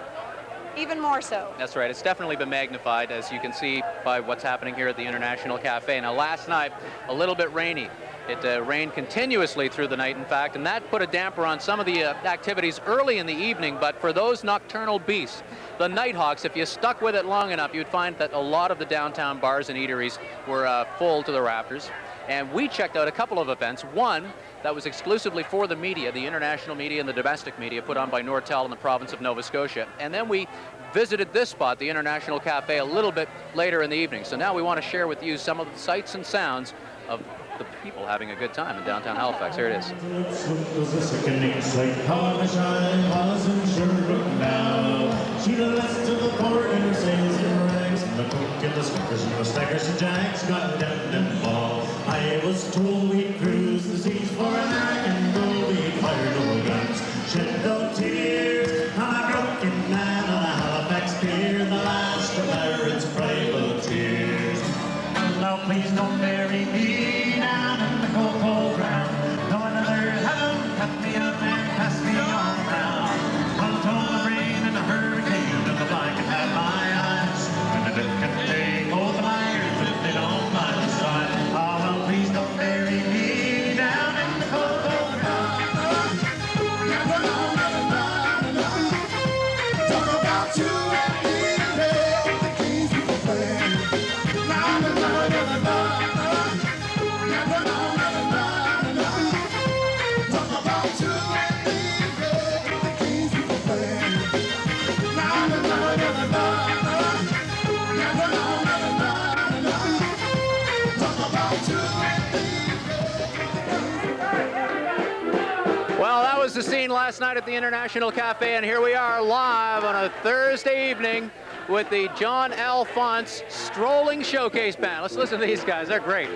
even more so. That's right. It's definitely been magnified, as you can see by what's happening here at the International Cafe. Now, last night, a little bit rainy. It rained continuously through the night, in fact, and that put a damper on some of the activities early in the evening. But for those nocturnal beasts, the Nighthawks, if you stuck with it long enough, you'd find that a lot of the downtown bars and eateries were full to the rafters. And we checked out a couple of events. One that was exclusively for the media, the international media and the domestic media, put on by Nortel in the province of Nova Scotia. And then we visited this spot, the International Cafe, a little bit later in the evening. So now we want to share with you some of the sights and sounds of the people having a good time in downtown Halifax. Here it is. I was told we cruise the seas for an American gold. We fired no guns, shed no tears. I'm a broken man on a Halifax pier, the last of pirates' privateers. Now please don't bury me down in the cold, cold ground. No another heaven cut me up and pass me on round. I'll tell the rain and the hurricane and the blind can have my eyes, and the dead can take both of my ears if they don't mind the side. Please don't bury me down in the cold, cold ground. Talk about you and me, the kings the scene last night at the International Cafe, and here we are live on a Thursday evening with the John Alphonse Strolling Showcase Band. Let's listen to these guys. They're great.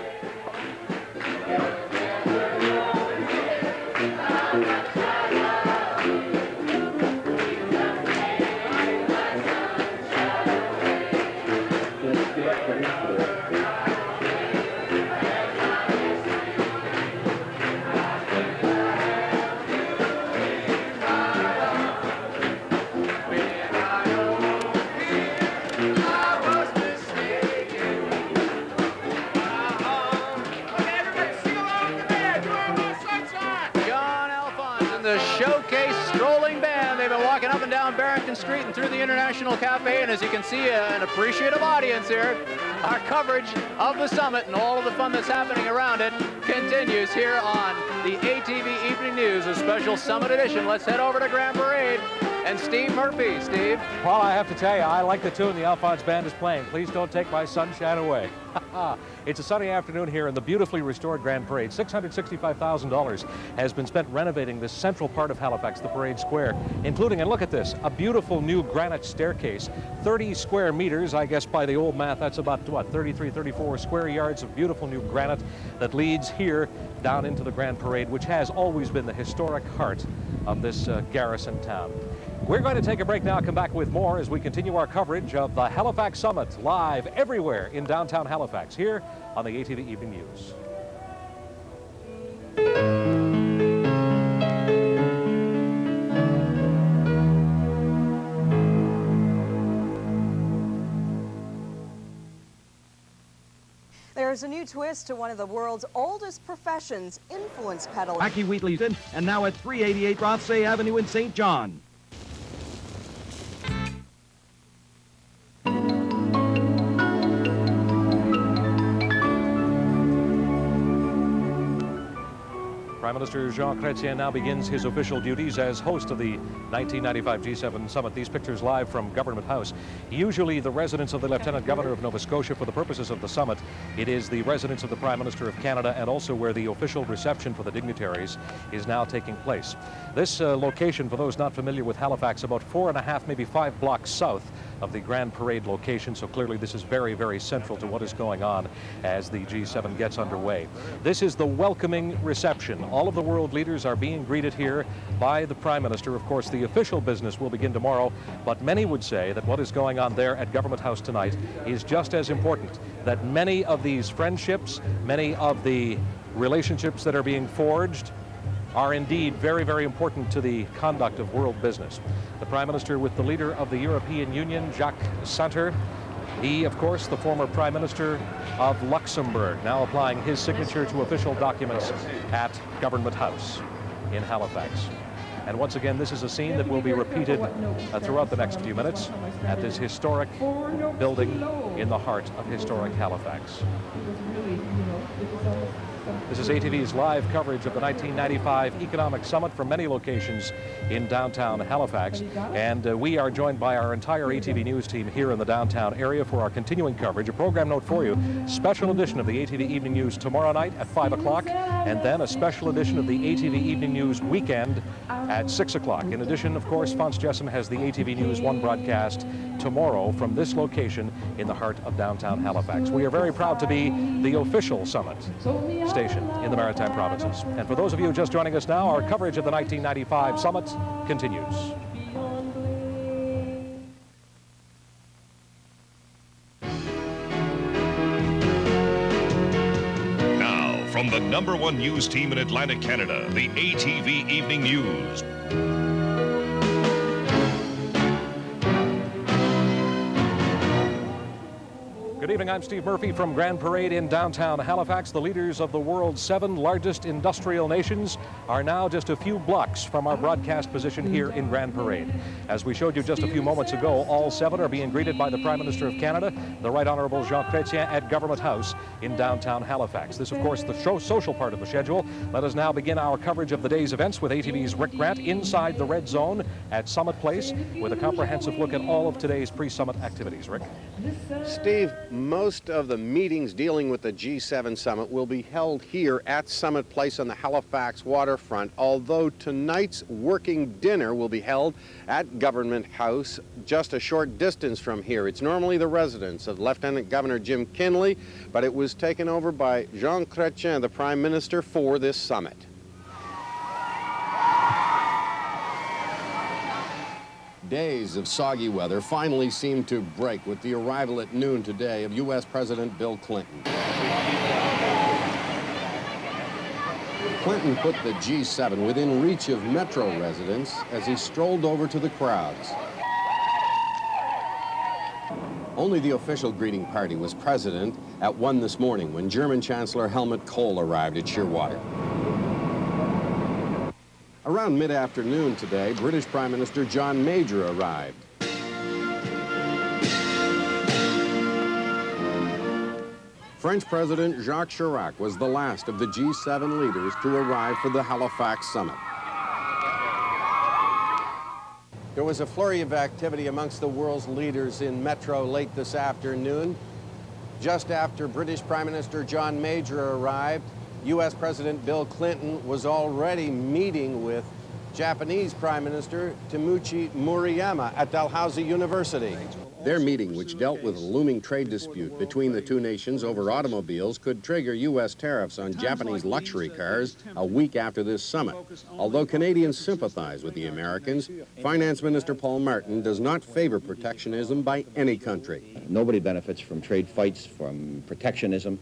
Showcase Strolling Band. They've been walking up and down Barrington Street and through the International Cafe, and as you can see, an appreciative audience here. Our coverage of the summit and all of the fun that's happening around it continues here on the ATV Evening News, a special summit edition. Let's head over to Grand Parade and Steve Murphy. Steve? Well, I have to tell you, I like the tune the Alphonse Band is playing. Please don't take my sunshine away. It's a sunny afternoon here in the beautifully restored Grand Parade. $665,000 has been spent renovating this central part of Halifax, the Parade Square, including, and look at this, a beautiful new granite staircase, 30 square meters. I guess by the old math, that's about, what, 33, 34 square yards of beautiful new granite that leads here down into the Grand Parade, which has always been the historic heart of this garrison town. We're going to take a break now, come back with more as we continue our coverage of the Halifax Summit, live everywhere in downtown Halifax, here on the ATV Evening News. There's a new twist to one of the world's oldest professions, influence peddling. Mackie Wheatley's in, and now at 388 Rothsay Avenue in St. John. Prime Minister Jean Chrétien now begins his official duties as host of the 1995 G7 Summit. These pictures live from Government House. Usually the residence of the Lieutenant Governor of Nova Scotia for the purposes of the summit. It is the residence of the Prime Minister of Canada, and also where the official reception for the dignitaries is now taking place. This location, for those not familiar with Halifax, about 4.5, maybe 5 blocks south of the Grand Parade location, so clearly this is very, very central to what is going on as the G7 gets underway. This is the welcoming reception. All of the world leaders are being greeted here by the Prime Minister. Of course, the official business will begin tomorrow, but many would say that what is going on there at Government House tonight is just as important, that many of these friendships, many of the relationships that are being forged are indeed very, very important to the conduct of world business. The Prime Minister with the leader of the European Union, Jacques Santer. He, of course, the former Prime Minister of Luxembourg, now applying his signature to official documents at Government House in Halifax. And once again, this is a scene that will be repeated throughout the next few minutes at this historic building in the heart of historic Halifax. This is ATV's live coverage of the 1995 Economic Summit from many locations in downtown Halifax. And we are joined by our entire ATV News team here in the downtown area for our continuing coverage. A program note for you, special edition of the ATV Evening News tomorrow night at 5 o'clock, and then a special edition of the ATV Evening News weekend at 6 o'clock. In addition, of course, Fons Jessen has the ATV News 1 broadcast tomorrow from this location in the heart of downtown Halifax. We are very proud to be the official summit station in the Maritime Provinces. And for those of you just joining us now, our coverage of the 1995 summit continues. Now, from the #1 news team in Atlantic Canada, the ATV Evening News. Good evening, I'm Steve Murphy from Grand Parade in downtown Halifax. The leaders of the world's 7 largest industrial nations are now just a few blocks from our broadcast position here in Grand Parade. As we showed you just a few moments ago, all 7 are being greeted by the Prime Minister of Canada, the Right Honourable Jean Chrétien, at Government House in downtown Halifax. This, of course, the social part of the schedule. Let us now begin our coverage of the day's events with ATV's Rick Grant inside the Red Zone at Summit Place with a comprehensive look at all of today's pre-summit activities. Rick? Steve, most of the meetings dealing with the G7 summit will be held here at Summit Place on the Halifax waterfront, although tonight's working dinner will be held at Government House just a short distance from here. It's normally the residence of Lieutenant Governor Jim Kinley, but it was taken over by Jean Chrétien, the Prime Minister, for this summit. Days of soggy weather finally seemed to break with the arrival at noon today of U.S. President Bill Clinton. Clinton put the G7 within reach of Metro residents as he strolled over to the crowds. Only the official greeting party was present at 1 this morning when German Chancellor Helmut Kohl arrived at Shearwater. Around mid-afternoon today, British Prime Minister John Major arrived. French President Jacques Chirac was the last of the G7 leaders to arrive for the Halifax summit. There was a flurry of activity amongst the world's leaders in Metro late this afternoon. Just after British Prime Minister John Major arrived, U.S. President Bill Clinton was already meeting with Japanese Prime Minister Tomoichi Murayama at Dalhousie University. Their meeting, which dealt with a looming trade dispute between the two nations over automobiles, could trigger U.S. tariffs on Japanese luxury cars a week after this summit. Although Canadians sympathize with the Americans, Finance Minister Paul Martin does not favor protectionism by any country. Nobody benefits from trade fights, from protectionism.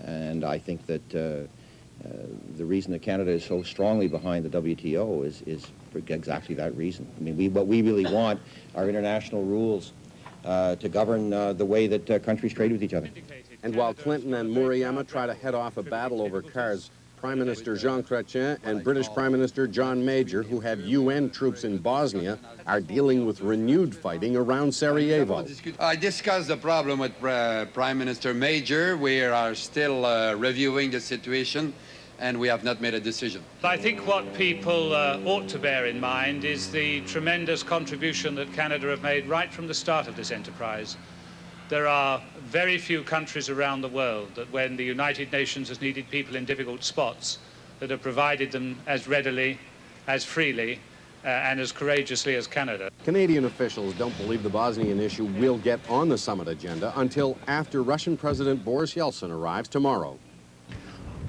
And I think that the reason that Canada is so strongly behind the WTO is for exactly that reason. I mean, what we really want are international rules to govern the way that countries trade with each other. And while Clinton and Murayama try to head off a battle over cars, Prime Minister Jean Chrétien and British Prime Minister John Major, who have UN troops in Bosnia, are dealing with renewed fighting around Sarajevo. I discussed the problem with Prime Minister Major. We are still reviewing the situation, and we have not made a decision. I think what people ought to bear in mind is the tremendous contribution that Canada have made right from the start of this enterprise. There are very few countries around the world that when the United Nations has needed people in difficult spots that have provided them as readily, as freely, and as courageously as Canada. Canadian officials don't believe the Bosnian issue will get on the summit agenda until after Russian President Boris Yeltsin arrives tomorrow.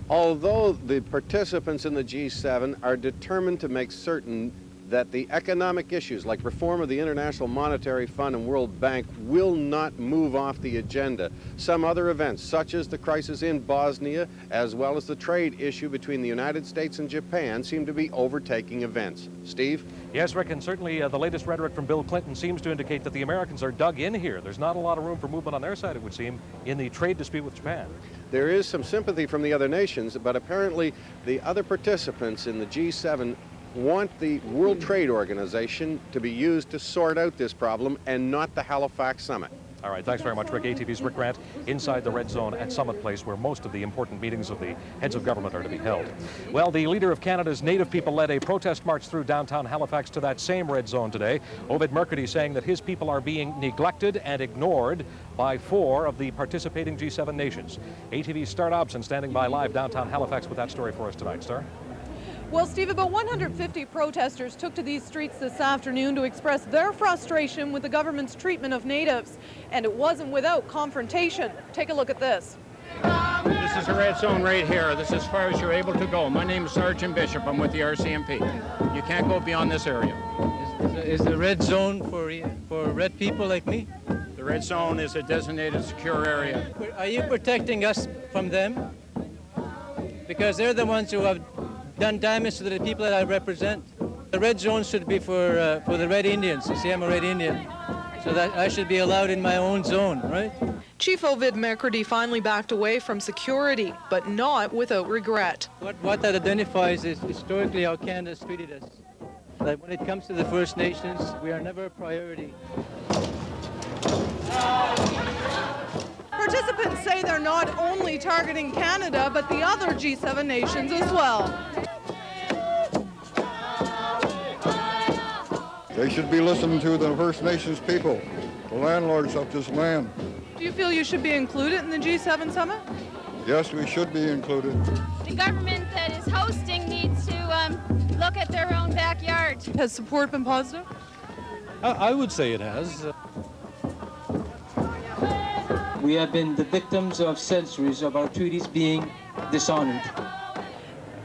Although the participants in the G7 are determined to make certain that the economic issues like reform of the International Monetary Fund and World Bank will not move off the agenda. Some other events, such as the crisis in Bosnia, as well as the trade issue between the United States and Japan, seem to be overtaking events. Steve? Yes, Rick, and certainly the latest rhetoric from Bill Clinton seems to indicate that the Americans are dug in here. There's not a lot of room for movement on their side, it would seem, in the trade dispute with Japan. There is some sympathy from the other nations, but apparently the other participants in the G7 want the World Trade Organization to be used to sort out this problem and not the Halifax summit. All right, thanks very much, Rick. ATV's Rick Grant inside the red zone at Summit Place, where most of the important meetings of the heads of government are to be held. Well, the leader of Canada's Native people led a protest march through downtown Halifax to that same red zone today. Ovid Mercredi saying that his people are being neglected and ignored by 4 of the participating G7 nations. ATV's Star Dobson standing by live downtown Halifax with that story for us tonight. Star? Well, Steve, about 150 protesters took to these streets this afternoon to express their frustration with the government's treatment of natives. And it wasn't without confrontation. Take a look at this. This is the red zone right here. This is as far as you're able to go. My name is Sergeant Bishop. I'm with the RCMP. You can't go beyond this area. Is the red zone for red people like me? The red zone is a designated secure area. Are you protecting us from them? Because they're the ones who have done damage to the people that I represent. The red zone should be for the Red Indians. You see, I'm a Red Indian. So that I should be allowed in my own zone, right? Chief Ovid Mercredi finally backed away from security, but not without regret. What that identifies is historically how Canada's treated us. That when it comes to the First Nations, we are never a priority. Participants say they're not only targeting Canada, but the other G7 nations as well. They should be listening to the First Nations people. the landlords of this land. Do you feel you should be included in the G7 summit? Yes, we should be included. The government that is hosting needs to look at their own backyard. Has support been positive? I would say it has. We have been the victims of centuries of our treaties being dishonored.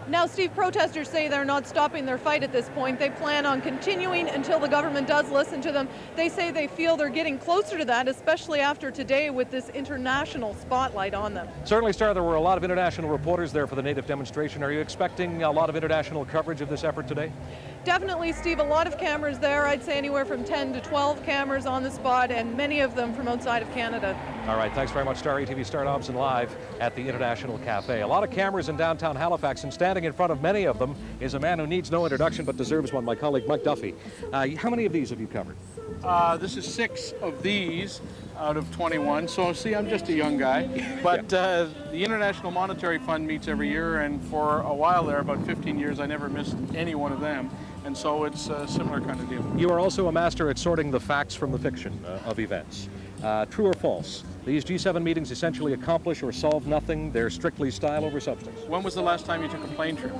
Now, Steve, protesters say they're not stopping their fight at this point. They plan on continuing until the government does listen to them. They say they feel they're getting closer to that, especially after today with this international spotlight on them. Certainly, Star, there were a lot of international reporters there for the native demonstration. Are you expecting a lot of international coverage of this effort today? Definitely, Steve, a lot of cameras there. I'd say anywhere from 10 to 12 cameras on the spot, and many of them from outside of Canada. All right, thanks very much, Star. ATV Star Dobson live at the International Cafe. A lot of cameras in downtown Halifax, and standing in front of many of them is a man who needs no introduction but deserves one, my colleague Mike Duffy. How many of these have you covered? This is 6 of these out of 21. So, see, I'm just a young guy. But the International Monetary Fund meets every year, and for a while there, about 15 years, I never missed any one of them. And so it's a similar kind of deal. You are also a master at sorting the facts from the fiction of events. True or false? These G7 meetings essentially accomplish or solve nothing. They're strictly style over substance. When was the last time you took a plane trip?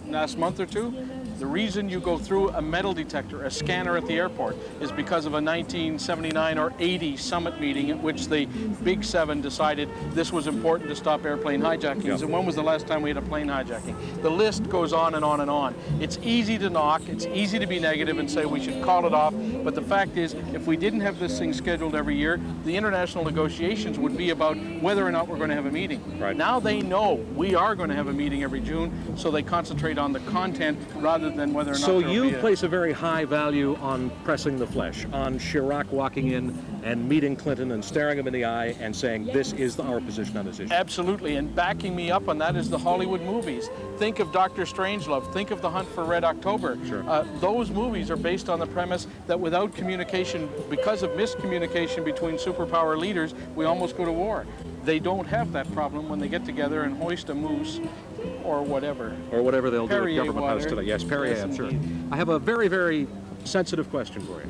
Last month or two? The reason you go through a metal detector, a scanner at the airport, is because of a 1979 or 80 summit meeting at which the Big Seven decided this was important to stop airplane hijackings. Yeah. And when was the last time we had a plane hijacking? The list goes on and on and on. It's easy to knock, it's easy to be negative and say we should call it off, but the fact is, if we didn't have this thing scheduled every year, the international negotiations would be about whether or not we're going to have a meeting. Right. Now they know we are going to have a meeting every June, so they concentrate on the content rather than whether or not. So you place a very high value on pressing the flesh, on Chirac walking in and meeting Clinton and staring him in the eye and saying this is our position on this issue. Absolutely, and backing me up on that is the Hollywood movies. Think of Dr. Strangelove, think of The Hunt for Red October. Sure. Those movies are based on the premise that without communication, because of miscommunication between superpower leaders, we almost go to war. They don't have that problem when they get together and hoist a moose or whatever. Or whatever they'll do Perrier at Government water. House today. Yes, Perrier, I'm sure. I have a very, very sensitive question for you.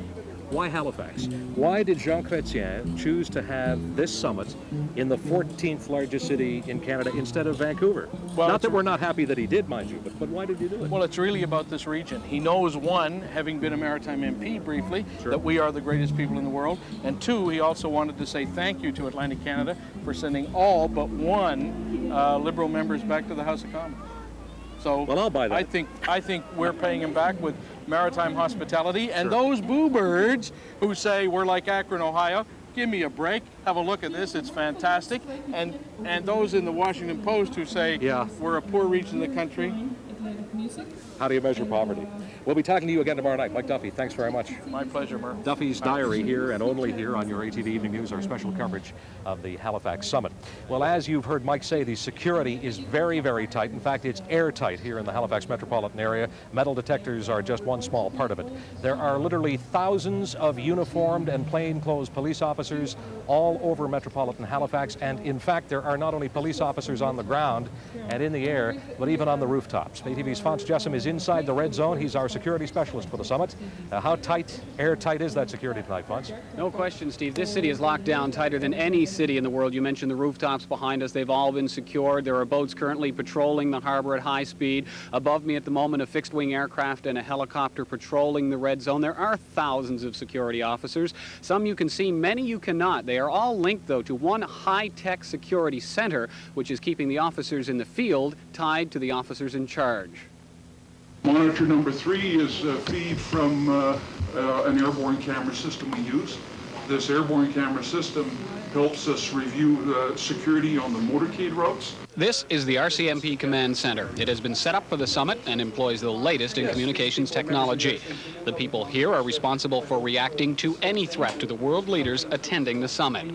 Why Halifax? Why did Jean Chrétien choose to have this summit in the 14th largest city in Canada instead of Vancouver? Well, not that we're not happy that he did, mind you, but why did he do it? Well, it's really about this region. He knows, one, having been a maritime MP briefly, Sure. that we are the greatest people in the world, and two, he also wanted to say thank you to Atlantic Canada for sending all but one Liberal members back to the House of Commons. So well, I'll buy that. I think we're paying him back with maritime hospitality, and Sure. those boo birds who say we're like Akron, Ohio, give me a break, have a look at this, it's fantastic, and those in the Washington Post who say we're a poor region of the country. How do you measure poverty? We'll be talking to you again tomorrow night. Mike Duffy, thanks very much. My pleasure, Murph. Duffy's Diary here and only here on your ATV Evening News, our special coverage of the Halifax Summit. Well, as you've heard Mike say, the security is very, very tight. In fact, it's airtight here in the Halifax metropolitan area. Metal detectors are just one small part of it. There are literally thousands of uniformed and plainclothes police officers all over metropolitan Halifax. And in fact, there are not only police officers on the ground and in the air, but even on the rooftops. ATV's Fonz Jessam is inside the red zone. He's our security specialist for the summit. How tight, airtight is that security tonight, Fonz? No question, Steve. This city is locked down tighter than any city in the world. You mentioned the rooftops behind us. They've all been secured. There are boats currently patrolling the harbor at high speed. Above me at the moment, a fixed-wing aircraft and a helicopter patrolling the red zone. There are thousands of security officers. Some you can see, many you cannot. They are all linked, though, to one high-tech security center, which is keeping the officers in the field tied to the officers in charge. Monitor number 3 is a feed from an airborne camera system we use. This airborne camera system helps us review security on the motorcade routes. This is the RCMP Command Center. It has been set up for the summit and employs the latest in communications technology. The people here are responsible for reacting to any threat to the world leaders attending the summit.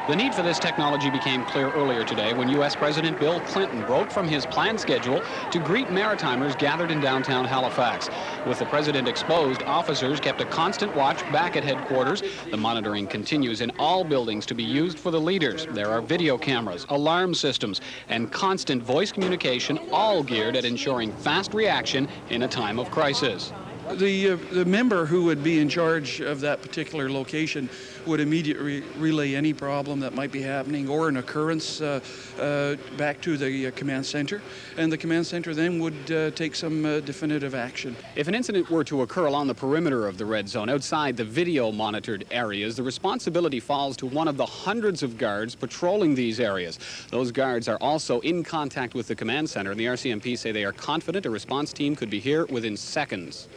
The need for this technology became clear earlier today when U.S. President Bill Clinton broke from his planned schedule to greet maritimers gathered in downtown Halifax. With the president exposed, officers kept a constant watch back at headquarters. The monitoring continues in all buildings to be used for the leaders. There are video cameras, alarm systems, and constant voice communication, all geared at ensuring fast reaction in a time of crisis. The member who would be in charge of that particular location would immediately relay any problem that might be happening or an occurrence back to the command center, and the command center then would take some definitive action. If an incident were to occur along the perimeter of the red zone, outside the video-monitored areas, the responsibility falls to one of the hundreds of guards patrolling these areas. Those guards are also in contact with the command center, and the RCMP say they are confident a response team could be here within seconds.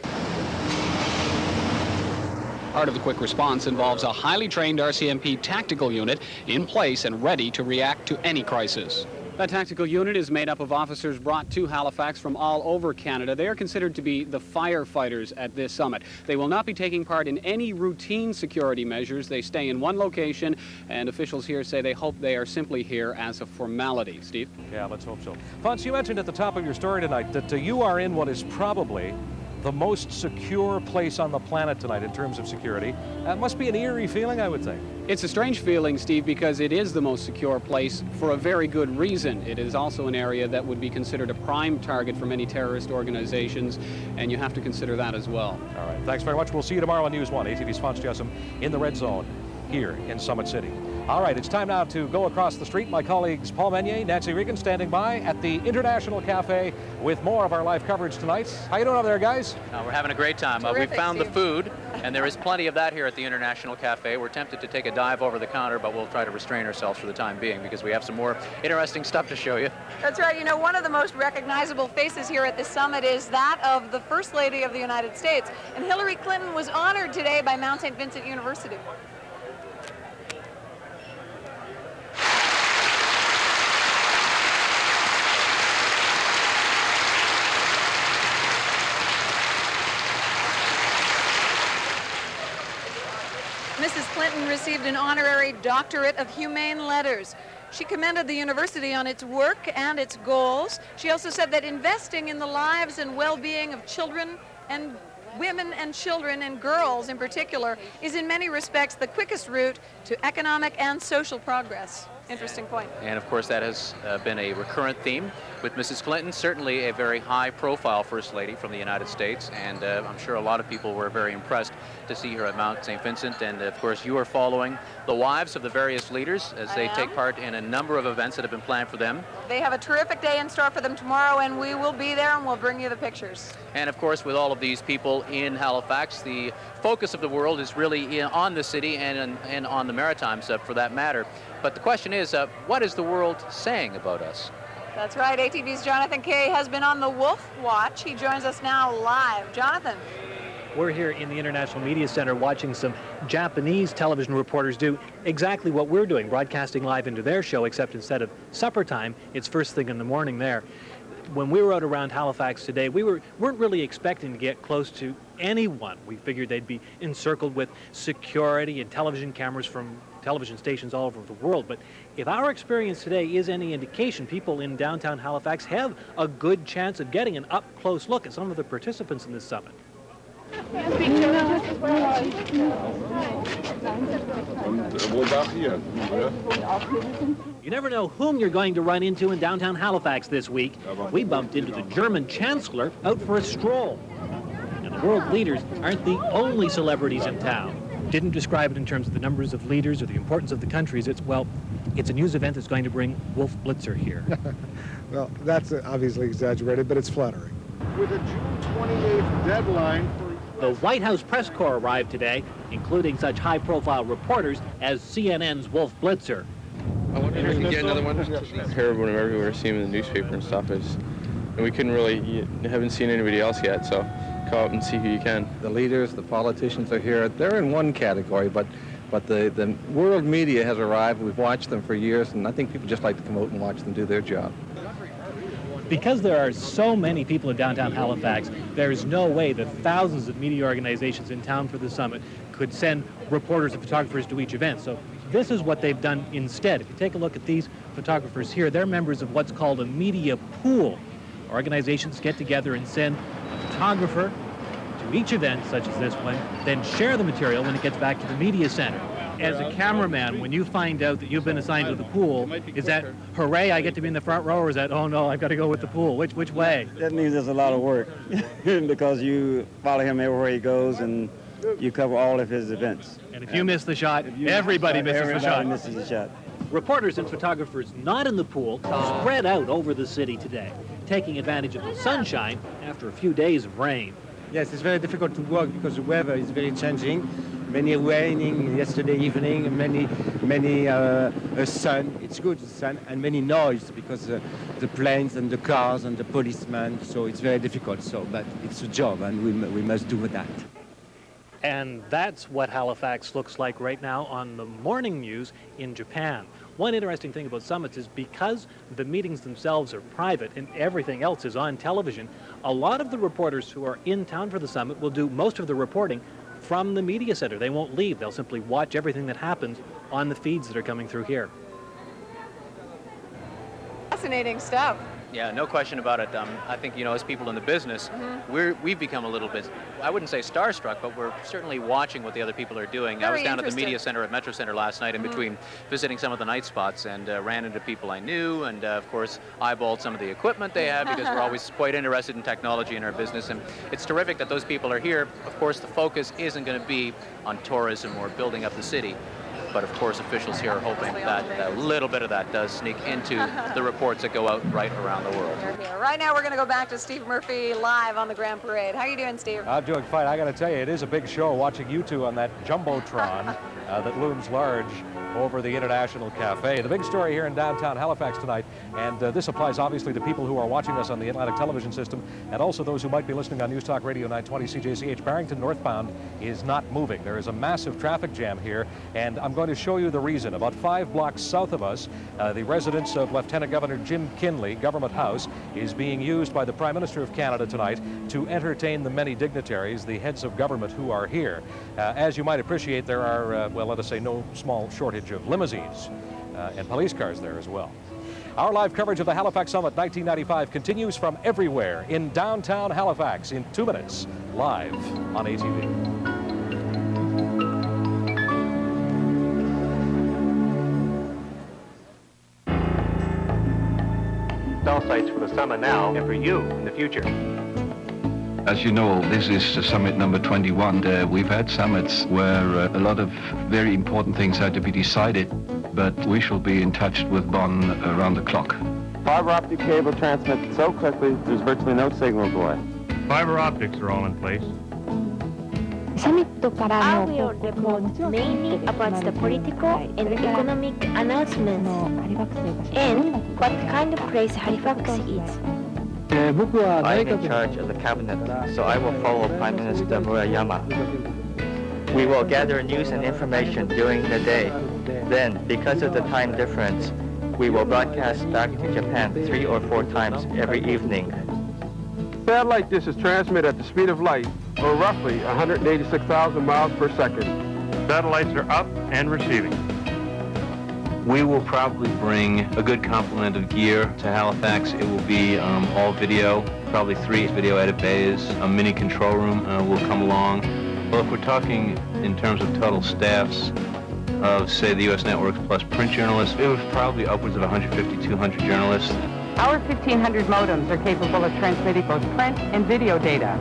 Part of the quick response involves a highly trained RCMP tactical unit in place and ready to react to any crisis. That tactical unit is made up of officers brought to Halifax from all over Canada. They are considered to be the firefighters at this summit. They will not be taking part in any routine security measures. They stay in one location, and officials here say they hope they are simply here as a formality. Steve? Yeah, let's hope so. Fonz, you mentioned at the top of your story tonight that you are in what is probably the most secure place on the planet tonight in terms of security. That must be an eerie feeling, I would think. It's a strange feeling, Steve, because it is the most secure place for a very good reason. It is also an area that would be considered a prime target for many terrorist organizations, and you have to consider that as well. All right, thanks very much. We'll see you tomorrow on News 1. ATV's Fonz Jessom in the red zone here in Summit City. All right, it's time now to go across the street. My colleagues Paul Meunier, Nancy Regan standing by at the International Cafe with more of our live coverage tonight. How you doing over there, guys? We're having a great time. We've found the food, and there is plenty of that here at the International Cafe. We're tempted to take a dive over the counter, but we'll try to restrain ourselves for the time being because we have some more interesting stuff to show you. That's right. You know, one of the most recognizable faces here at the summit is that of the First Lady of the United States. And Hillary Clinton was honored today by Mount St. Vincent University. Mrs. Clinton received an honorary doctorate of humane letters. She commended the university on its work and its goals. She also said that investing in the lives and well-being of children and women and children and girls in particular is in many respects the quickest route to economic and social progress. Interesting point. And of course that has been a recurrent theme with Mrs. Clinton, certainly a very high-profile First Lady from the United States, and I'm sure a lot of people were very impressed to see her at Mount St. Vincent. And of course you are following the wives of the various leaders as they take part in a number of events that have been planned for them. They have a terrific day in store for them tomorrow, and we will be there and we'll bring you the pictures. And of course with all of these people in Halifax, the focus of the world is really on the city and on the Maritimes for that matter. But the question is, what is the world saying about us? That's right. ATV's Jonathan Kay has been on the Wolf Watch. He joins us now live. Jonathan. We're here in the International Media Center watching some Japanese television reporters do exactly what we're doing, broadcasting live into their show, except instead of supper time, it's first thing in the morning there. When we were out around Halifax today, we weren't really expecting to get close to anyone. We figured they'd be encircled with security and television cameras from television stations all over the world. But if our experience today is any indication, people in downtown Halifax have a good chance of getting an up-close look at some of the participants in this summit. You never know whom you're going to run into in downtown Halifax this week. We bumped into the German Chancellor out for a stroll. And the world leaders aren't the only celebrities in town. Didn't describe it in terms of the numbers of leaders or the importance of the countries. It's a news event that's going to bring Wolf Blitzer here. Well, that's obviously exaggerated, but it's flattering. With a June 28th deadline for... The White House press corps arrived today, including such high-profile reporters as CNN's Wolf Blitzer. I wonder if we can get another one. I heard one everywhere, see him in the newspaper and stuff. And we couldn't really, haven't seen anybody else yet, so come out and see who you can. The leaders, the politicians are here. They're in one category, but the world media has arrived. We've watched them for years, and I think people just like to come out and watch them do their job. Because there are so many people in downtown Halifax, there is no way that thousands of media organizations in town for the summit could send reporters and photographers to each event. So This is what they've done instead. If you take a look at these photographers here, they're members of what's called a media pool. Organizations get together and send a photographer to each event, such as this one, then share the material when it gets back to the media center. As a cameraman, when you find out that you've been assigned to the pool, is that, hooray, I get to be in the front row, or is that, oh no, I've got to go with the pool? Which way? That means there's a lot of work because you follow him everywhere he goes and you cover all of his events. And if you miss the shot, everybody misses the shot. Everybody misses the shot. Reporters and photographers not in the pool spread out over the city today, taking advantage of the sunshine after a few days of rain. Yes, it's very difficult to work because the weather is very changing. Many raining yesterday evening, many sun. It's good, the sun, and many noise because the planes and the cars and the policemen. So it's very difficult. But it's a job, and we must do that. And that's what Halifax looks like right now on the morning news in Japan. One interesting thing about summits is because the meetings themselves are private and everything else is on television, a lot of the reporters who are in town for the summit will do most of the reporting from the media center. They won't leave. They'll simply watch everything that happens on the feeds that are coming through here. Fascinating stuff. Yeah, no question about it. I think, as people in the business, we've become a little bit, I wouldn't say starstruck, but we're certainly watching what the other people are doing. I was down at the media center at Metro Center last night in between visiting some of the night spots and ran into people I knew and, of course, eyeballed some of the equipment they have because we're always quite interested in technology in our business. And it's terrific that those people are here. Of course, the focus isn't going to be on tourism or building up the city. But of course, officials here are hoping that a little bit of that does sneak into the reports that go out right around the world. Right now, we're going to go back to Steve Murphy live on the Grand Parade. How are you doing, Steve? I'm doing fine. I got to tell you, it is a big show watching you two on that Jumbotron that looms large over the International Cafe. The big story here in downtown Halifax tonight, and this applies obviously to people who are watching us on the Atlantic television system and also those who might be listening on News Talk Radio 920 CJCH. Barrington northbound is not moving. There is a massive traffic jam here, and I'm going to show you the reason. About 5 blocks south of us, the residence of Lieutenant Governor Jim Kinley, Government House, is being used by the Prime Minister of Canada tonight to entertain the many dignitaries, the heads of government who are here. As you might appreciate, there are, well, let us say, no small shortage of limousines and police cars there as well. Our live coverage of the Halifax Summit 1995 continues from everywhere in downtown Halifax in 2 minutes, live on ATV. Cell sites for the summit now and for you in the future. As you know, this is summit number 21. We've had summits where a lot of very important things had to be decided, but we shall be in touch with Bonn around the clock. Fiber optic cable transmits so quickly, there's virtually no signal delay. Fiber optics are all in place. I will report mainly about the political and economic announcements and what kind of place Halifax is. I'm in charge of the cabinet, so I will follow Prime Minister Murayama. We will gather news and information during the day. Then, because of the time difference, we will broadcast back to Japan 3 or 4 times every evening. Satellite dishes transmit at the speed of light, or roughly 186,000 miles per second. Satellites are up and receiving. We will probably bring a good complement of gear to Halifax. It will be all video, probably 3 video edit bays, a mini control room will come along. Well, if we're talking in terms of total staffs of, say, the U.S. networks plus print journalists, it was probably upwards of 150, 200 journalists. Our 1,500 modems are capable of transmitting both print and video data.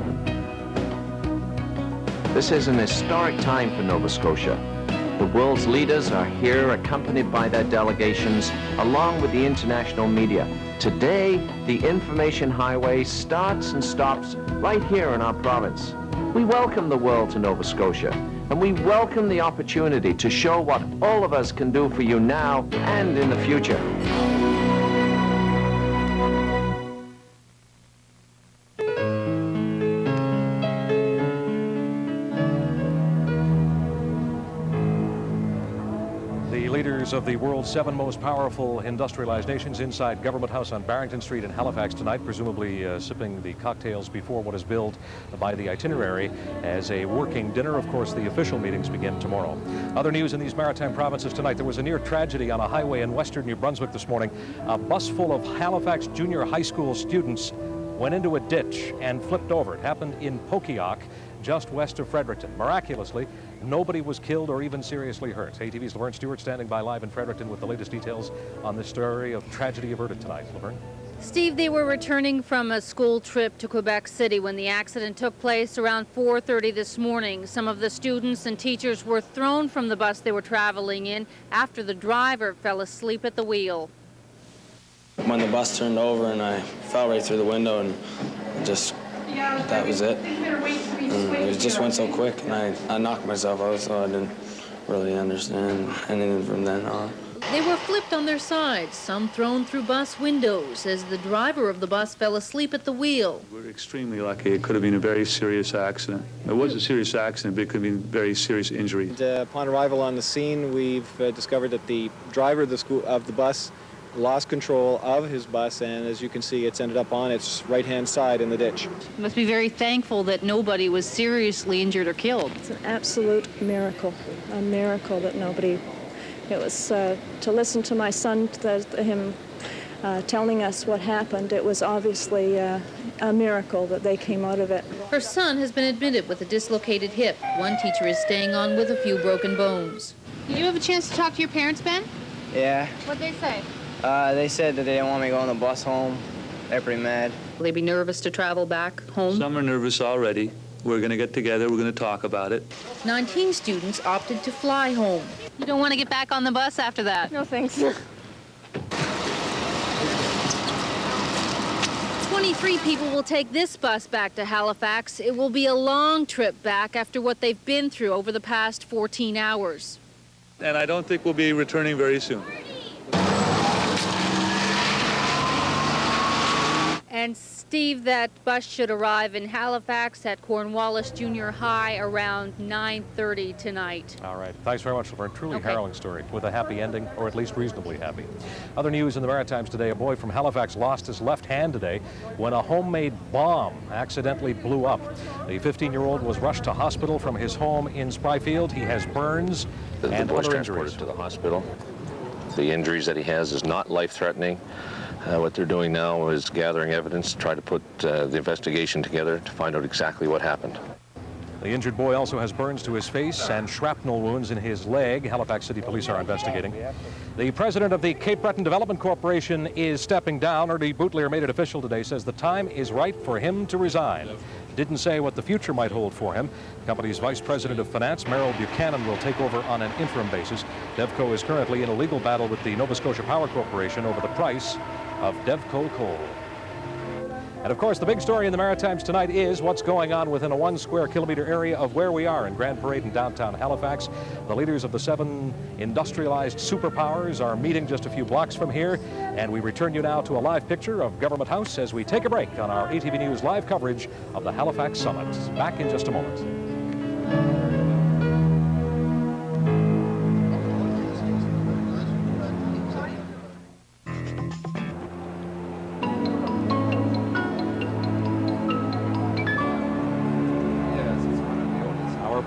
This is an historic time for Nova Scotia. The world's leaders are here, accompanied by their delegations, along with the international media. Today, the information highway starts and stops right here in our province. We welcome the world to Nova Scotia, and we welcome the opportunity to show what all of us can do for you now and in the future. leaders of the world's 7 most powerful industrialized nations inside Government House on Barrington Street in Halifax tonight, presumably sipping the cocktails before what is billed by the itinerary as a working dinner. Of course, the official meetings begin tomorrow. Other news in these maritime provinces tonight. There was a near tragedy on a highway in western New Brunswick this morning. A bus full of Halifax junior high school students went into a ditch and flipped over. It happened in Pokiok, just west of Fredericton. Miraculously, nobody was killed or even seriously hurt. ATV's Laverne Stewart standing by live in Fredericton with the latest details on this story of tragedy averted tonight. Laverne? Steve, they were returning from a school trip to Quebec City when the accident took place around 4:30 this morning. Some of the students and teachers were thrown from the bus they were traveling in after the driver fell asleep at the wheel. When the bus turned over and I fell right through the window and that was it. And it just went so quick and I knocked myself out, so I didn't really understand anything from then on. They were flipped on their sides, some thrown through bus windows as the driver of the bus fell asleep at the wheel. We're extremely lucky. It could have been a very serious accident. It was a serious accident, but it could have been very serious injury. Upon arrival on the scene, we've discovered that the driver of the bus lost control of his bus, and as you can see, it's ended up on its right-hand side in the ditch. You must be very thankful that nobody was seriously injured or killed. It's an absolute miracle, a miracle that nobody... It was to listen to my son, him telling us what happened. It was obviously a miracle that they came out of it. Her son has been admitted with a dislocated hip. One teacher is staying on with a few broken bones. Did you have a chance to talk to your parents, Ben? Yeah. What'd they say? They said that they didn't want me going on the bus home. They're pretty mad. Will they be nervous to travel back home? Some are nervous already. We're going to get together. We're going to talk about it. 19 students opted to fly home. You don't want to get back on the bus after that? No, thanks. 23 people will take this bus back to Halifax. It will be a long trip back after what they've been through over the past 14 hours. And I don't think we'll be returning very soon. And Steve, that bus should arrive in Halifax at Cornwallis Junior High around 9:30 tonight. All right. Thanks very much, Laverne. Truly Okay. harrowing story with a happy ending, or at least reasonably happy. Other news in the Maritimes today. A boy from Halifax lost his left hand today when a homemade bomb accidentally blew up. The 15-year-old was rushed to hospital from his home in Spryfield. He has burns and boy's other transported injuries. to the hospital. The injuries that he has is not life-threatening. What they're doing now is gathering evidence to try to put the investigation together to find out exactly what happened. The injured boy also has burns to his face and shrapnel wounds in his leg. Halifax City Police are investigating. The president of the Cape Breton Development Corporation is stepping down. Ernie Boutlier made it official today, says the time is right for him to resign. Didn't say what the future might hold for him. The company's vice president of finance, Merrill Buchanan, will take over on an interim basis. DevCo is currently in a legal battle with the Nova Scotia Power Corporation over the price of DevCo coal. And of course, the big story in the Maritimes tonight is what's going on within a 1 square kilometer area of where we are in Grand Parade in downtown Halifax. The leaders of the 7 industrialized superpowers are meeting just a few blocks from here. And we return you now to a live picture of Government House as we take a break on our ATV News live coverage of the Halifax Summit. Back in just a moment.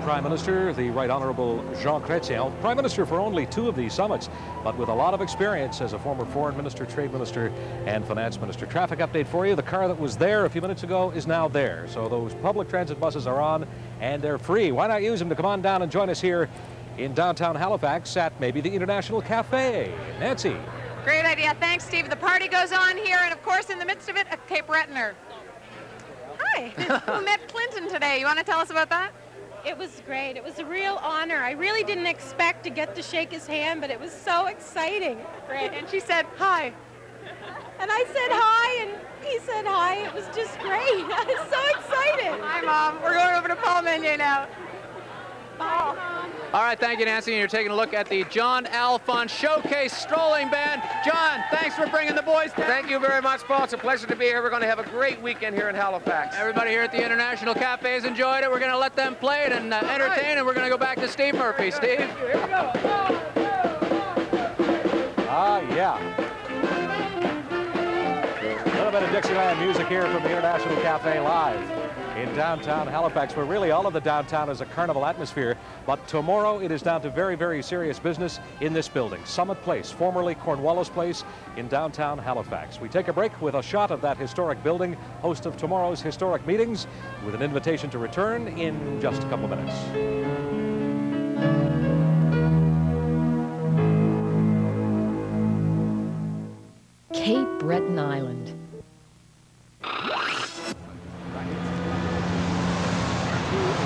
Prime Minister, the Right Honourable Jean Chrétien, Prime Minister for only 2 of these summits, but with a lot of experience as a former Foreign Minister, Trade Minister, and Finance Minister. Traffic update for you. The car that was there a few minutes ago is now there. So those public transit buses are on, and they're free. Why not use them to come on down and join us here in downtown Halifax at maybe the International Cafe? Nancy. Great idea. Thanks, Steve. The party goes on here, and of course, in the midst of it, a Cape Bretoner. Hi. Who met Clinton today? You want to tell us about that? It was great. It was a real honor. I really didn't expect to get to shake his hand, but it was so exciting. Great. And she said, hi. And I said hi, and he said hi. It was just great. I was so excited. Hi, Mom. We're going over to Paul Meunier now. Bye, Mom. All right, thank you, Nancy. And you're taking a look at the John Alphonse Showcase Strolling Band. John, thanks for bringing the boys down. Thank you very much, Paul. It's a pleasure to be here. We're going to have a great weekend here in Halifax. Everybody here at the International Cafe has enjoyed it. We're going to let them play it and entertain, and we're going to go back to Steve Murphy. Steve? Here we go. 1, 2, 3. Yeah. A little bit of Dixieland music here from the International Cafe live in downtown Halifax, where really all of the downtown is a carnival atmosphere. But tomorrow it is down to very, very serious business in this building, Summit Place, formerly Cornwallis Place in downtown Halifax. We take a break with a shot of that historic building, host of tomorrow's historic meetings, with an invitation to return in just a couple of minutes. Cape Breton Island.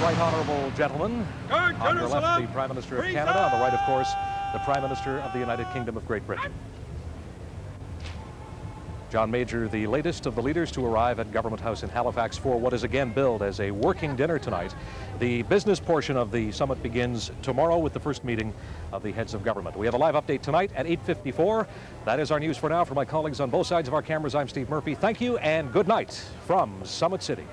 Right honorable gentlemen. On your left, the Prime Minister of Canada. On the right, of course, the Prime Minister of the United Kingdom of Great Britain. John Major, the latest of the leaders to arrive at Government House in Halifax for what is again billed as a working dinner tonight. The business portion of the summit begins tomorrow with the first meeting of the heads of government. We have a live update tonight at 8:54. That is our news for now. For my colleagues on both sides of our cameras, I'm Steve Murphy. Thank you and good night from Summit City.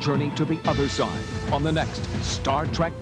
Journey to the other side on the next Star Trek